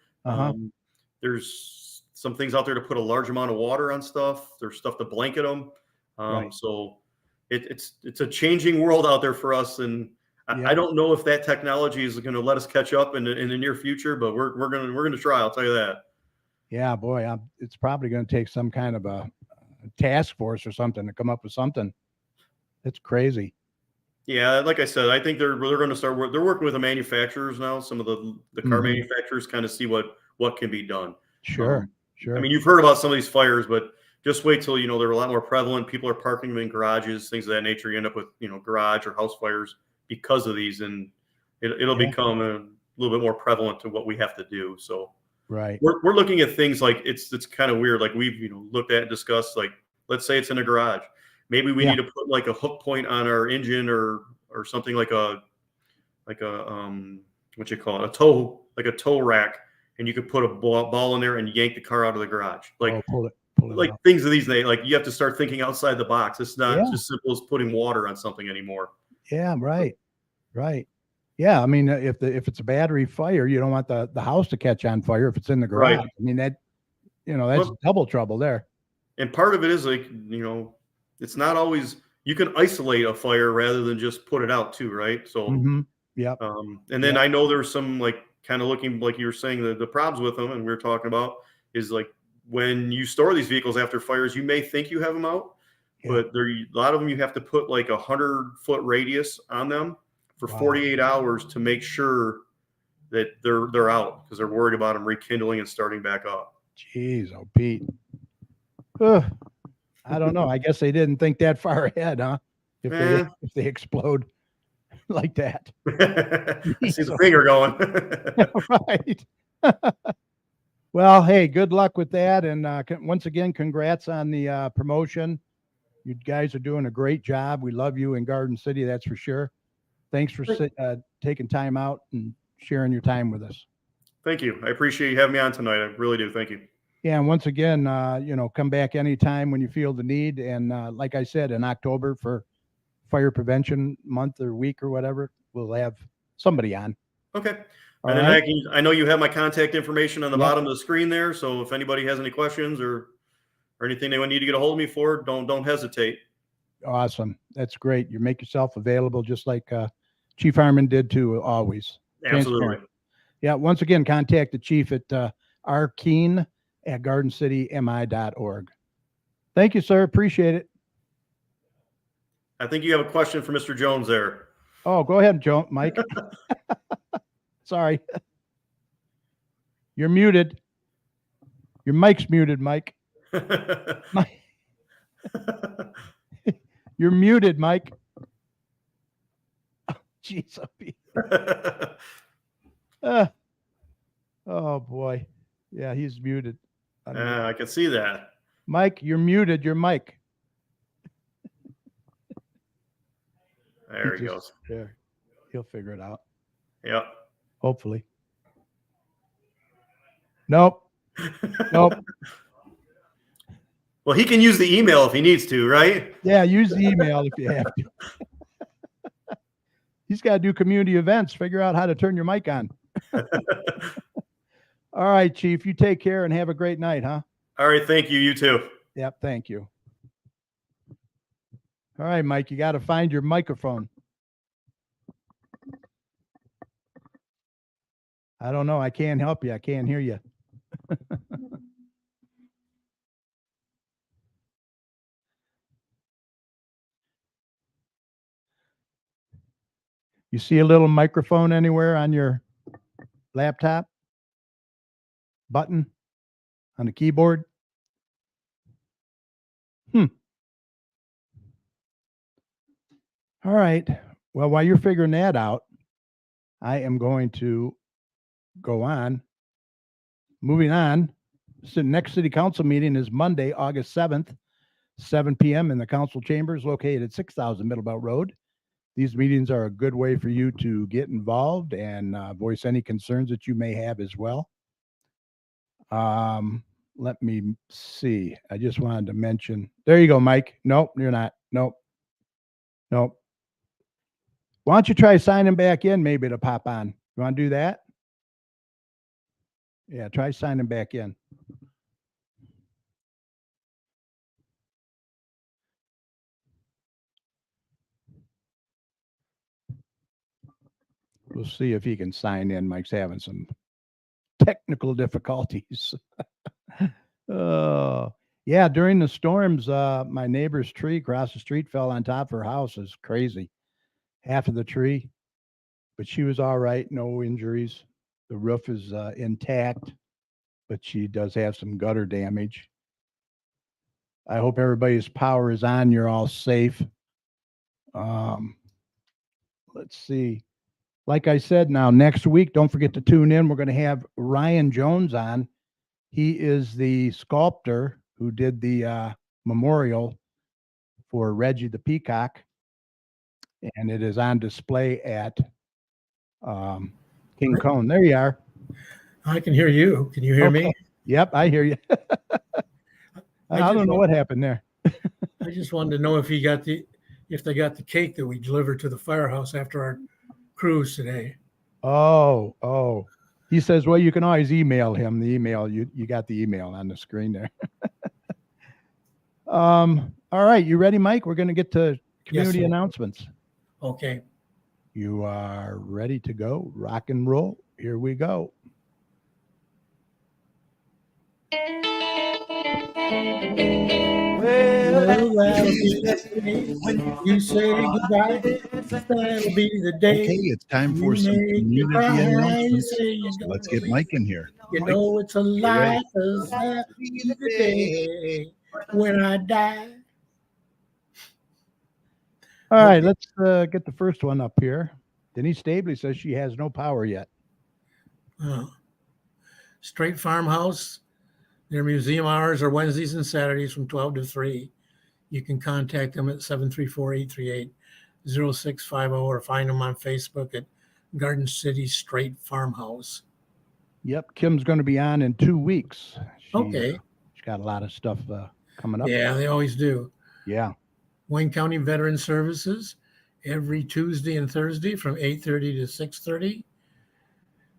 There's some things out there to put a large amount of water on stuff. There's stuff to blanket them. So it's a changing world out there for us, and I don't know if that technology is going to let us catch up in the near future, but we're going to try. I'll tell you that. Yeah, boy, it's probably going to take some kind of a task force or something to come up with something. It's crazy. Yeah, like I said, I think they're going to start. They're working with the manufacturers now. Some of the car manufacturers kind of see what can be done. Sure. I mean, you've heard about some of these fires, but just wait till they're a lot more prevalent. People are parking them in garages, things of that nature. You end up with garage or house fires because of these, and it'll become a little bit more prevalent to what we have to do. So right, we're looking at things like it's kind of weird. Like we've looked at and discussed. Like let's say it's in a garage. Maybe we need to put like a hook point on our engine or something like a what you call it, a tow rack, and you could put a ball in there and yank the car out of the garage. Like pull it like out. Things of these days. Like you have to start thinking outside the box. It's not just simple as putting water on something anymore. Yeah, right. Yeah, I mean, if it's a battery fire, you don't want the house to catch on fire if it's in the garage. Right. I mean that's double trouble there. And part of it is like it's not always you can isolate a fire rather than just put it out too, right? So and then I know there's some like kind of looking like you were saying the problems with them, and we were talking about is like when you store these vehicles after fires, you may think you have them out, but a lot of them you have to put like 100-foot radius on them for 48 hours to make sure that they're out because they're worried about them rekindling and starting back up. Jeez, oh Pete. I don't know. I guess they didn't think that far ahead, huh? If they explode like that. I see the finger going. Right. Well, hey, good luck with that. And once again, congrats on the promotion. You guys are doing a great job. We love you in Garden City, that's for sure. Thanks for taking time out and sharing your time with us. Thank you. I appreciate you having me on tonight. I really do. Thank you. Yeah, and once again, come back anytime when you feel the need. And like I said, in October for Fire Prevention Month or week or whatever, we'll have somebody on. Okay. And then I know you have my contact information on the bottom of the screen there. So if anybody has any questions or anything they need to get a hold of me for, don't hesitate. Awesome. That's great. You make yourself available just like Chief Harmon did too, always. Absolutely. Yeah. Once again, contact the chief at rkeen@gardencitymi.org. Thank you, sir. Appreciate it. I think you have a question for Mr. Jones there. Oh, go ahead, Mike. Sorry. You're muted. Your mic's muted, Mike. You're muted, Mike. Oh, jeez. Oh, boy. Yeah, he's muted. I can see that. Mike, you're muted. Your mic. There he goes. There. He'll figure it out. Yep. Hopefully. Nope. Nope. Well, he can use the email if he needs to, right? Yeah, use the email if you have to. He's got to do community events. Figure out how to turn your mic on. All right, Chief. You take care and have a great night, huh? All right. Thank you. You too. Yep. Thank you. All right, Mike. You got to find your microphone. I don't know. I can't help you. I can't hear you. You see a little microphone anywhere on your laptop? Button on the keyboard? All right. Well, while you're figuring that out, I am going to go on. Moving on. So next city council meeting is Monday, August 7th, 7 p.m. in the council chambers located at 6,000 Middlebelt Road. These meetings are a good way for you to get involved and voice any concerns that you may have as well. Let me see. I just wanted to mention. There you go, Mike. Nope, you're not. Nope. Nope. Why don't you try signing back in? Maybe it'll pop on. You want to do that? Yeah, try signing back in. We'll see if he can sign in. Mike's having some technical difficulties. Yeah, during the storms, my neighbor's tree across the street fell on top of her house. It's crazy. Half of the tree, but she was all right. No injuries. The roof is intact, but she does have some gutter damage. I hope everybody's power is on. You're all safe. Let's see. Like I said, now next week, don't forget to tune in. We're going to have Ryan Jones on. He is the sculptor who did the memorial for Reggie the Peacock, and it is on display at King Cone. There you are. I can hear you. Can you hear me? Yep, I hear you. I don't know what happened there. I just wanted to know if they got the cake that we delivered to the firehouse after our cruise today. Oh. He says, well, you can always email him the email. You got the email on the screen there. All right. You ready, Mike? We're going to get to community announcements. Okay. You are ready to go. Rock and roll. Here we go. Well, that'll be the day when you say goodbye. That'll be the day. Okay, it's time for some community announcements. So let's get Mike in here. You know it's a lie, 'cause that'll be the day when I die. All right, let's get the first one up here. Denise Stabley says she has no power yet. Straight Farmhouse. Their museum hours are Wednesdays and Saturdays from 12 to 3. You can contact them at 734-838-0650 or find them on Facebook at Garden City Straight Farmhouse. Yep, Kim's going to be on in 2 weeks. Okay. She's got a lot of stuff coming up. Yeah, they always do. Yeah. Wayne County Veteran Services every Tuesday and Thursday from 8:30 to 6:30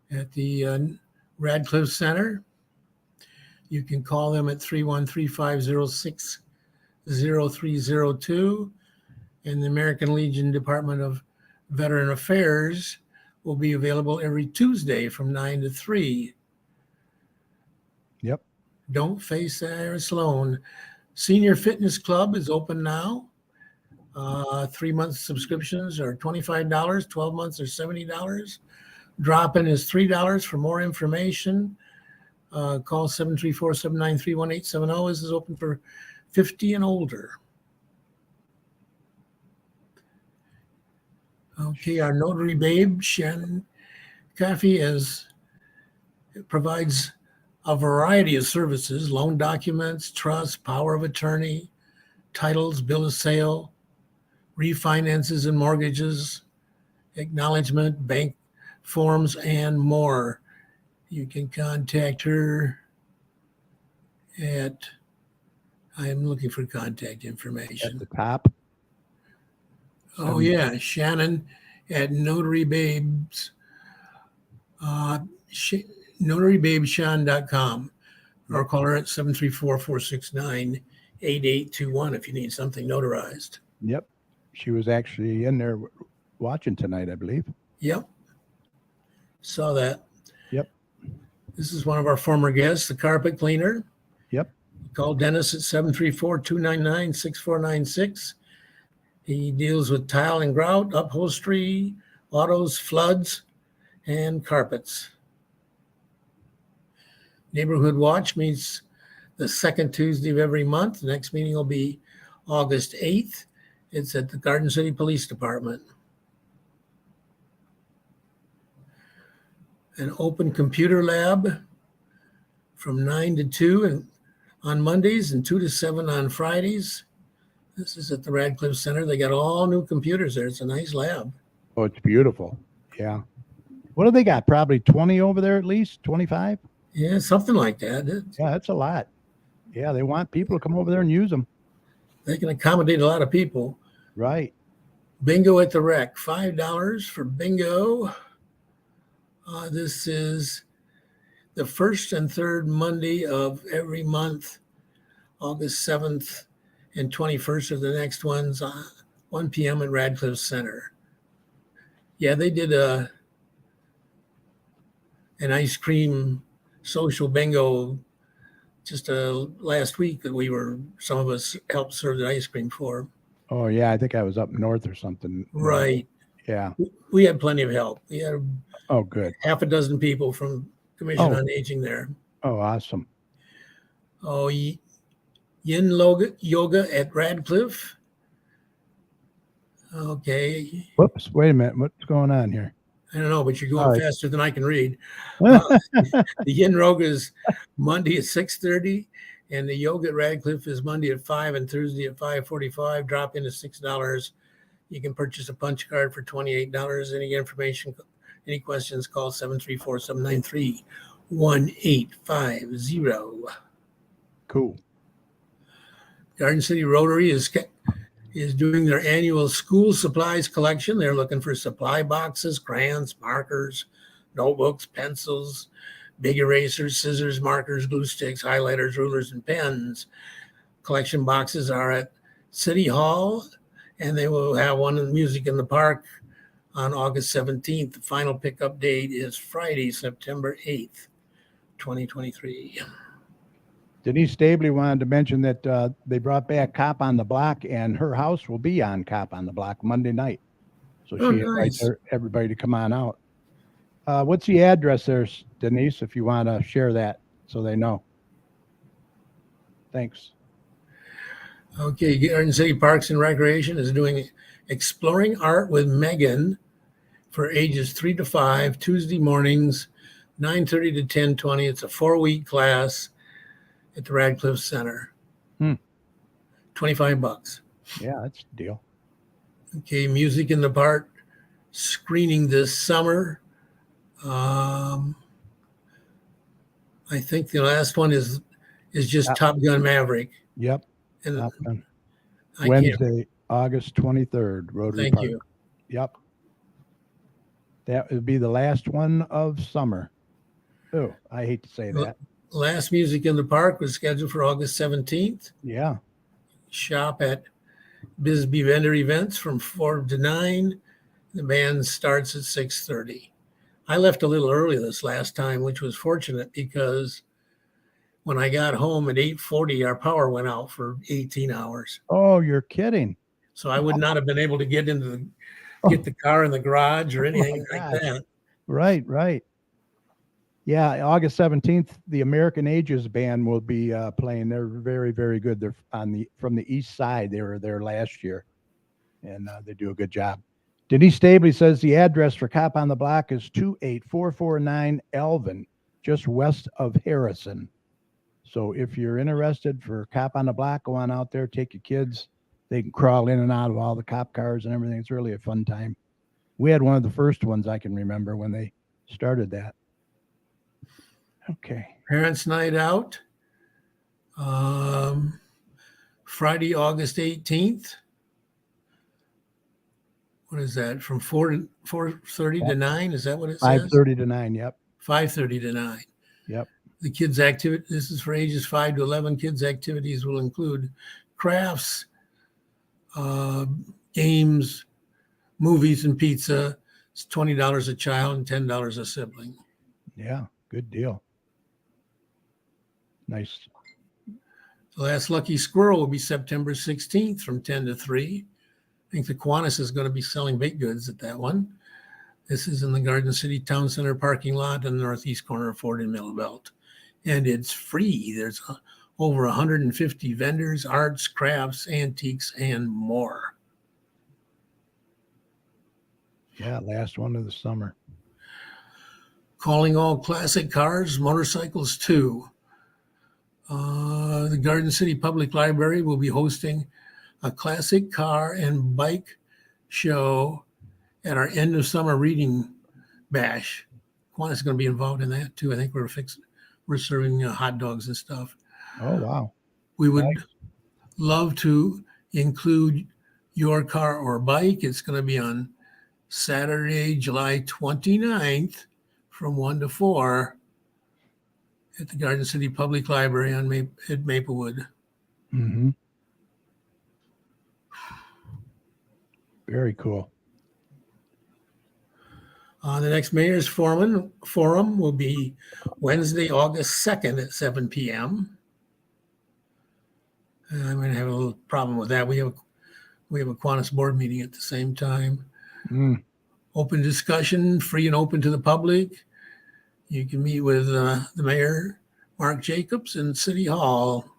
at the Radcliffe Center. You can call them at 313-506-0302. And the American Legion Department of Veteran Affairs will be available every Tuesday from 9 to 3. Yep. Don't face Sarah Sloan. Senior Fitness Club is open now. 3-month subscriptions are $25, 12 months are $70. Drop-in is $3. For more information, call 734-793-1870. This is open for 50 and older. Okay, our notary babe, Shannon Coffey, provides a variety of services: loan documents, trust, power of attorney, titles, bill of sale, refinances and mortgages, acknowledgement, bank forms, and more. You can contact her at, I'm looking for contact At information. the top. Oh, yeah, Shannon at Notary Babes, notarybabeshan.com, or call her at 734-469-8821 if you need something notarized. Yep. She was actually in there watching tonight, I believe. Yep. Saw that. Yep. This is one of our former guests, the carpet cleaner. Yep. Call Dennis at 734-299-6496. He deals with tile and grout, upholstery, autos, floods, and carpets. Neighborhood Watch meets the second Tuesday of every month. The next meeting will be August 8th. It's at the Garden City Police Department. An open computer lab from 9 to 2 and on Mondays and 2 to 7 on Fridays. This is at the Radcliffe Center. They got all new computers there. It's a nice lab. Oh, it's beautiful. Yeah. What do they got? Probably 20 over there at least, 25? Yeah, something like that. Yeah, that's a lot. Yeah, they want people to come over there and use them. They can accommodate a lot of people. Right. Bingo at the Rec, $5 for bingo. This is the first and third Monday of every month. August 7th and 21st are the next ones, 1 p.m. at Radcliffe Center. Yeah, they did an ice cream social bingo just last week that some of us helped serve the ice cream for. Oh, yeah. I think I was up north or something. Right. Yeah. We had plenty of help. We had good. half a dozen people from Commission on Aging there. Oh, awesome. Oh, Yin Yoga at Radcliffe. Okay. Whoops. Wait a minute. What's going on here? I don't know, but you're going faster than I can read. The Yin Yoga is Monday at 6:30, and the yoga at Radcliffe is Monday at 5 and Thursday at 5:45. Drop in at $6. You can purchase a punch card for $28. Any questions, call 734-793-1850. Cool. Garden City Rotary is doing their annual school supplies collection. They're looking for supply boxes, crayons, markers, notebooks, pencils, big erasers, scissors, markers, glue sticks, highlighters, rulers, and pens. Collection boxes are at City Hall, and they will have one in Music in the Park on August 17th. The final pickup date is Friday, September 8th, 2023. Denise Stabley wanted to mention that they brought back Cop on the Block, and her house will be on Cop on the Block Monday night. So she invites everybody to come on out. What's the address there, Denise, if you want to share that so they know? Thanks. Okay, Garden City Parks and Recreation is doing Exploring Art with Megan for ages 3 to 5, Tuesday mornings, 9:30 to 10:20. It's a 4-week class at the Radcliffe Center. $25. Yeah, that's a deal. Okay, Music in the Park screening this summer. I think the last one is just Top Gun Maverick. Yep. And Top Gun. Wednesday, August 23rd, Rotary Park. Thank you. Yep. That would be the last one of summer. Oh, I hate to say that. Last Music in the Park was scheduled for August 17th. Yeah. Shop at Bisbee Vendor Events from 4 to 9. The band starts at 6:30. I left a little early this last time, which was fortunate because when I got home at 8:40, our power went out for 18 hours. Oh, you're kidding. So I would not have been able to get the car in the garage or anything like that. Right. Yeah, August 17th, the American Ages Band will be playing. They're very, very good. They're from the east side. They were there last year, and they do a good job. Denise Stabley says the address for Cop on the Block is 28449 Elvin. just west of Harrison. So if you're interested for Cop on the Block, go on out there, take your kids. They can crawl in and out of all the cop cars and everything. It's really a fun time. We had one of the first ones I can remember when they started that. Okay. Parents' Night Out, Friday, August 18th. What is that? From 4:30 to 9? Is that what it says? 5:30 to 9. Yep. 5:30 to 9. Yep. The kids' activity, this is for ages 5 to 11. Kids' activities will include crafts, games, movies, and pizza. It's $20 a child and $10 a sibling. Yeah. Good deal. Nice. The last Lucky Squirrel will be September 16th from 10 to 3. I think the Kiwanis is going to be selling baked goods at that one. This is in the Garden City Town Center parking lot in the northeast corner of Ford and Millbelt. And it's free. There's over 150 vendors, arts, crafts, antiques, and more. Yeah, last one of the summer. Calling all classic cars, motorcycles too. The Garden City Public Library will be hosting a classic car and bike show at our end of summer reading bash. Kiwanis is going to be involved in that too. I think we're serving hot dogs and stuff. Oh, wow. We would love to include your car or bike. It's going to be on Saturday, July 29th from 1 to 4 at the Garden City Public Library at Maplewood. Mm-hmm. Very cool. The next Mayor's Forum will be Wednesday, August 2nd at 7 p.m. I'm going to have a little problem with that. We have a Kiwanis board meeting at the same time. Open discussion, free and open to the public. You can meet with the mayor, Mark Jacobs, in City Hall.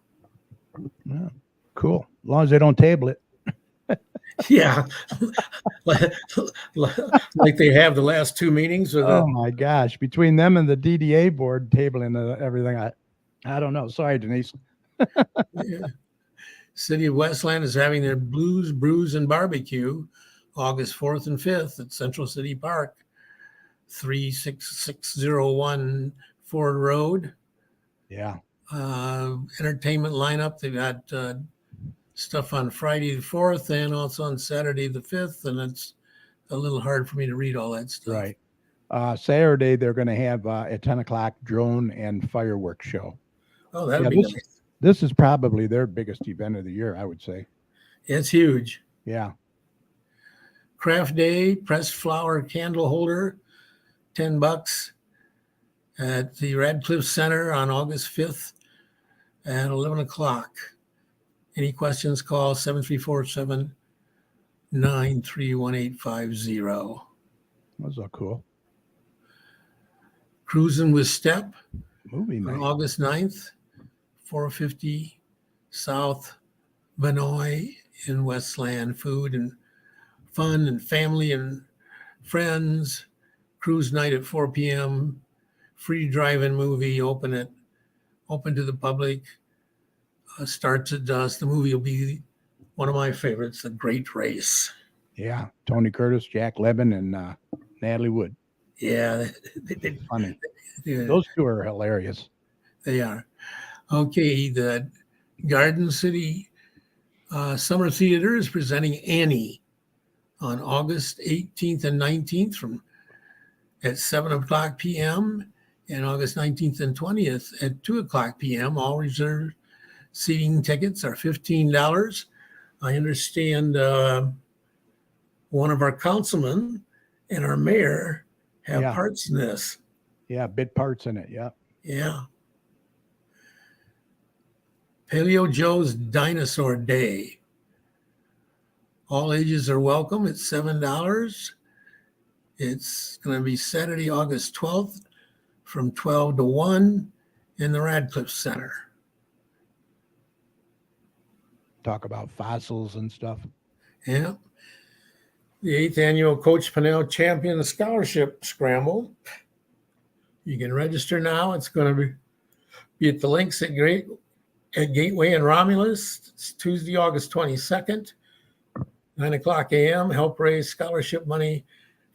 Yeah, cool. As long as they don't table it. Yeah, like they have the last two meetings. Oh my gosh! Between them and the DDA board tabling everything, I don't know. Sorry, Denise. Yeah. City of Westland is having their Blues, Brews, and Barbecue August 4th and 5th at Central City Park, 36601 Ford Road. Yeah. Entertainment lineup. They've got stuff on Friday the 4th and also on Saturday the 5th, and it's a little hard for me to read all that stuff. Right. Saturday, they're going to have at 10 o'clock drone and fireworks show. Oh, that'd be nice. This is probably their biggest event of the year, I would say. It's huge. Yeah. Craft Day, pressed flower candle holder, $10 at the Radcliffe Center on August 5th at 11 o'clock. Any questions, call 734-793-1850. Those are cool. Cruising with Step Movie night. on August 9th, 450 South Vanoy in Westland. Food and fun and family and friends. Cruise night at 4 p.m. Free drive-in movie open to the public. Starts at dusk. The movie will be one of my favorites, The Great Race. Yeah, Tony Curtis, Jack Lemmon, and Natalie Wood. Yeah, Funny. Those two are hilarious. They are. Okay, the Garden City Summer Theater is presenting Annie on August 18th and 19th at 7 o'clock p.m. and August 19th and 20th at 2 o'clock p.m. All reserved seating tickets are $15. I understand one of our councilmen and our mayor have parts in this. Yeah, bit parts in it. Yeah. Yeah. Paleo Joe's Dinosaur Day. All ages are welcome. It's $7. It's going to be Saturday, August 12th from 12 to 1 in the Radcliffe Center. Talk about fossils and stuff. Yeah. The 8th annual Coach Pinnell Champion Scholarship Scramble You can register now. It's going to be at the links at Gateway and Romulus. It's Tuesday, August 22nd, 9:00 a.m. Help raise scholarship money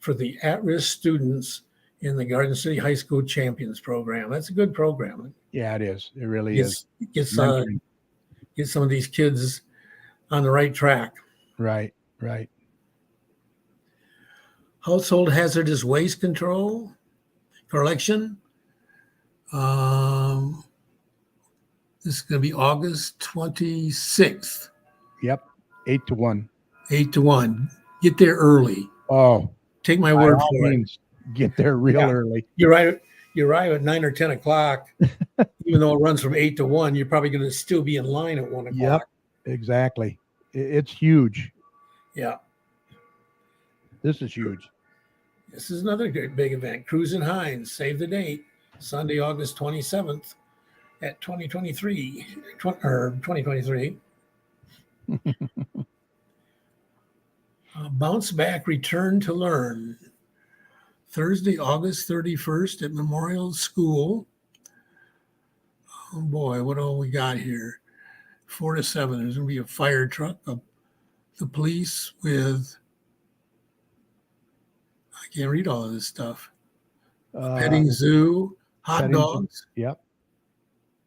for the at-risk students in the Garden City High School Champions program. That's a good program. Yeah, it is. It really is. Get some of these kids on the right track. Right, right. Household hazardous waste control collection. This is going to be August 26th. Yep. 8 to 1. 8 to 1. Get there early. Oh, take my word for it. Get there real early. You're right. You arrive at 9 or 10 o'clock. Even though it runs from 8 to 1, you're probably going to still be in line at 1 o'clock. Yep, exactly. It's huge. Yeah. This is huge. This is another great big event. Cruise and Hines, save the date, Sunday, August 27th at 2023. Bounce Back Return to Learn, Thursday, August 31st at Memorial School. Oh boy, what all we got here? 4 to 7. There's going to be a fire truck, the police with, I can't read all of this stuff. Petting zoo, hot dogs. Yep.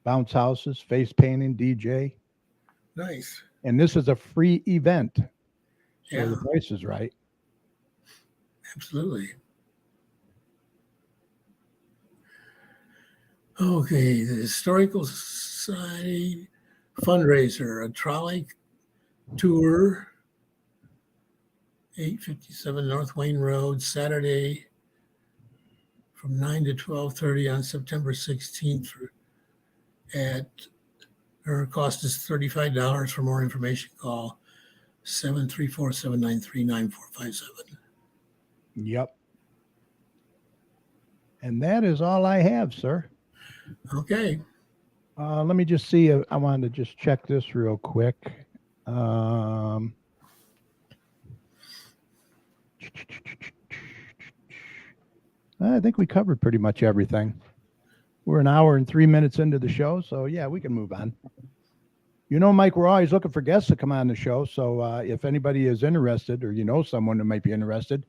Bounce houses, face painting, DJ. Nice. And this is a free event. So Yeah. the price is right. Absolutely. Okay, the Historical Society fundraiser, a trolley tour, 857 North Wayne Road, Saturday from 9 to 12:30 on September 16th. Her cost is $35. For more information, call 734-793-9457. Yep. And that is all I have, sir. Okay. Let me just see. I wanted to just check this real quick. I think we covered pretty much everything. We're an hour and 3 minutes into the show, so yeah, we can move on. You know, Mike, we're always looking for guests to come on the show. So if anybody is interested, or you know someone who might be interested,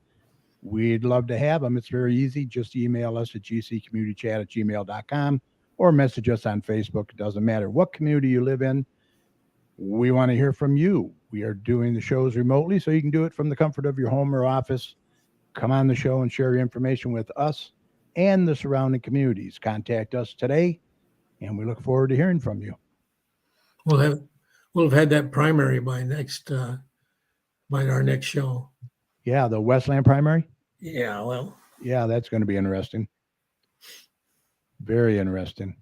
we'd love to have them. It's very easy. Just email us at gccommunitychat@gmail.com or message us on Facebook. It doesn't matter what community you live in. We want to hear from you. We are doing the shows remotely, so you can do it from the comfort of your home or office. Come on the show and share your information with us and the surrounding communities. Contact us today, and we look forward to hearing from you. We'll have had that primary by our next show. Yeah, the Westland primary. Yeah, well. Yeah, that's going to be interesting. Very interesting.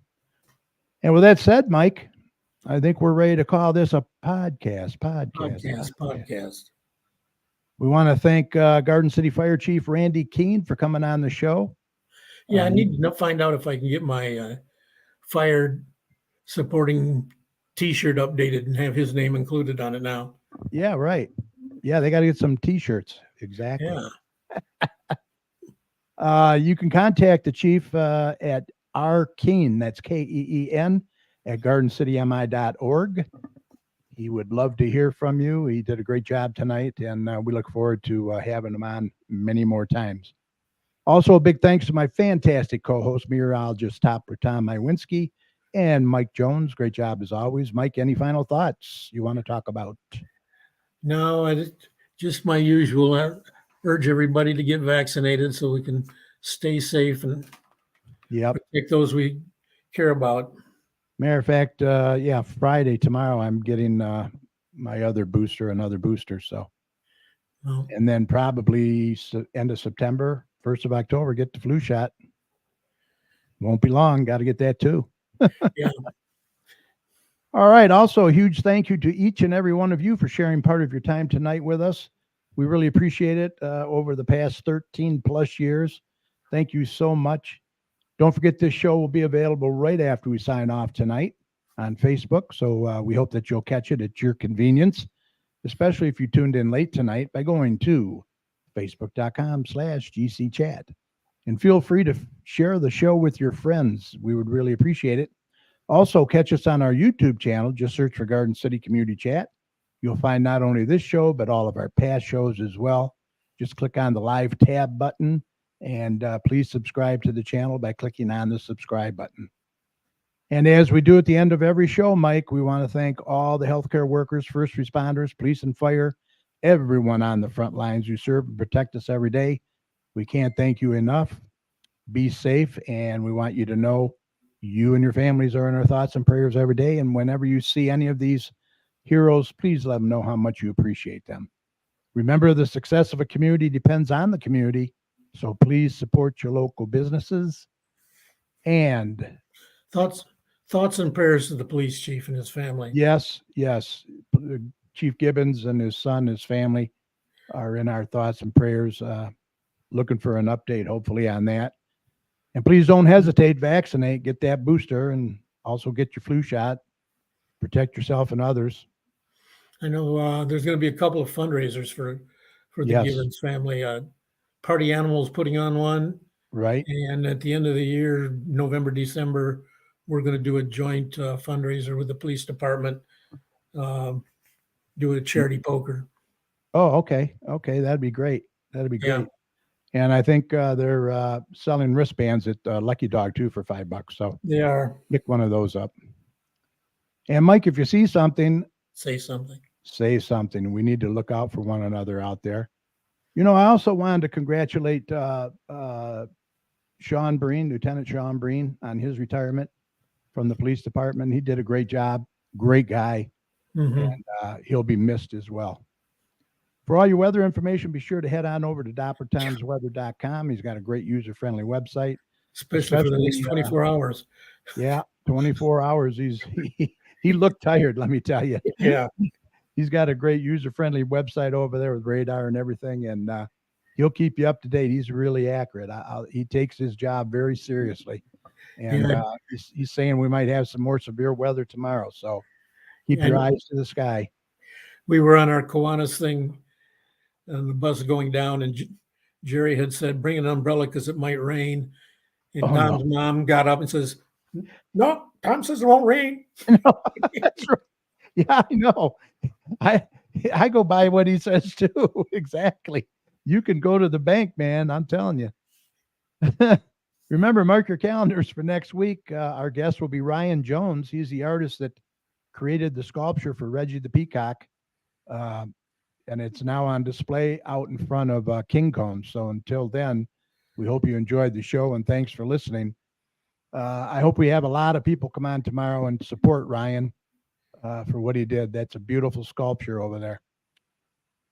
And with that said, Mike, I think we're ready to call this a podcast. We want to thank Garden City Fire Chief Randy Keene for coming on the show. Yeah, I need to find out if I can get my fire supporting T-shirt updated and have his name included on it now. Yeah, right. Yeah, they got to get some T-shirts. Exactly. Yeah. You can contact the chief at rkeene, that's Keen, at gardencitymi.org. He would love to hear from you. He did a great job tonight, and we look forward to having him on many more times. Also, a big thanks to my fantastic co-host, meteorologist Tom Mywinski, and Mike Jones. Great job as always. Mike, any final thoughts you want to talk about? No, just my usual. I urge everybody to get vaccinated so we can stay safe and protect those we care about. Matter of fact, Friday, tomorrow, I'm getting my other booster, another booster. So, and then probably end of September, 1st of October, get the flu shot. Won't be long. Got to get that too. Yeah. All right. Also, a huge thank you to each and every one of you for sharing part of your time tonight with us. We really appreciate it over the past 13 plus years. Thank you so much. Don't forget, this show will be available right after we sign off tonight on Facebook. So we hope that you'll catch it at your convenience, especially if you tuned in late tonight by going to facebook.com/GCChat. And feel free to share the show with your friends. We would really appreciate it. Also, catch us on our YouTube channel. Just search for Garden City Community Chat. You'll find not only this show, but all of our past shows as well. Just click on the live tab button, and please subscribe to the channel by clicking on the subscribe button. And as we do at the end of every show, Mike, we want to thank all the healthcare workers, first responders, police and fire, everyone on the front lines who serve and protect us every day. We can't thank you enough. Be safe, and we want you to know you and your families are in our thoughts and prayers every day. And whenever you see any of these heroes, please let them know how much you appreciate them. Remember, the success of a community depends on the community, so please support your local businesses. And Thoughts and prayers to the police chief and his family. yes, Chief Gibbons and his son, his family are in our thoughts and prayers. Looking for an update, hopefully, on that. And please don't hesitate, vaccinate, get that booster, and also get your flu shot. Protect yourself and others. I know there's going to be a couple of fundraisers for the Yes. Gibbons family. Party Animals putting on one. Right. And at the end of the year, November, December, we're going to do a joint fundraiser with the police department, do a charity poker. Oh, okay. Okay. That'd be great. That'd be great. And I think they're selling wristbands at Lucky Dog too for $5. So They are. pick one of those up. And Mike, if you see something, Say something. Say something. We need to look out for one another out there. You know, I also wanted to congratulate Sean Breen, Lieutenant Sean Breen, on his retirement from the police department. He did a great job. Great guy. Mm-hmm. And he'll be missed as well. For all your weather information, be sure to head on over to doppertomsweather.com. He's got a great user-friendly website. Especially for the next 24 hours. Yeah, 24 hours. He looked tired, let me tell you. Yeah. He's got a great user-friendly website over there with radar and everything, and he'll keep you up to date. He's really accurate. He takes his job very seriously. And he's saying we might have some more severe weather tomorrow, so keep your eyes to the sky. We were on our Kiwanis thing, and the bus going down, and Jerry had said, bring an umbrella because it might rain. And Tom's mom got up and says, no, Tom says it won't rain. No, that's right. Yeah, I know. I go by what he says too. Exactly. You can go to the bank, man. I'm telling you. Remember, mark your calendars for next week. Our guest will be Ryan Jones. He's the artist that created the sculpture for Reggie the Peacock. And it's now on display out in front of King Cone. So until then, we hope you enjoyed the show, and thanks for listening. I hope we have a lot of people come on tomorrow and support Ryan for what he did. That's a beautiful sculpture over there.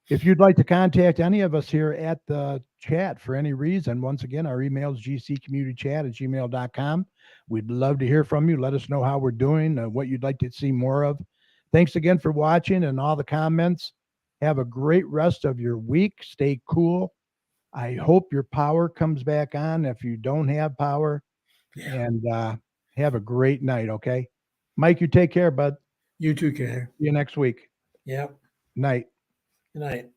If you'd like to contact any of us here at the chat for any reason, once again, our email is gccommunitychat@gmail.com. We'd love to hear from you. Let us know how we're doing, what you'd like to see more of. Thanks again for watching and all the comments. Have a great rest of your week. Stay cool. I hope your power comes back on if you don't have power. And have a great night, okay? Mike, you take care, bud. You too, care. See you next week. Yep. Night. Good night.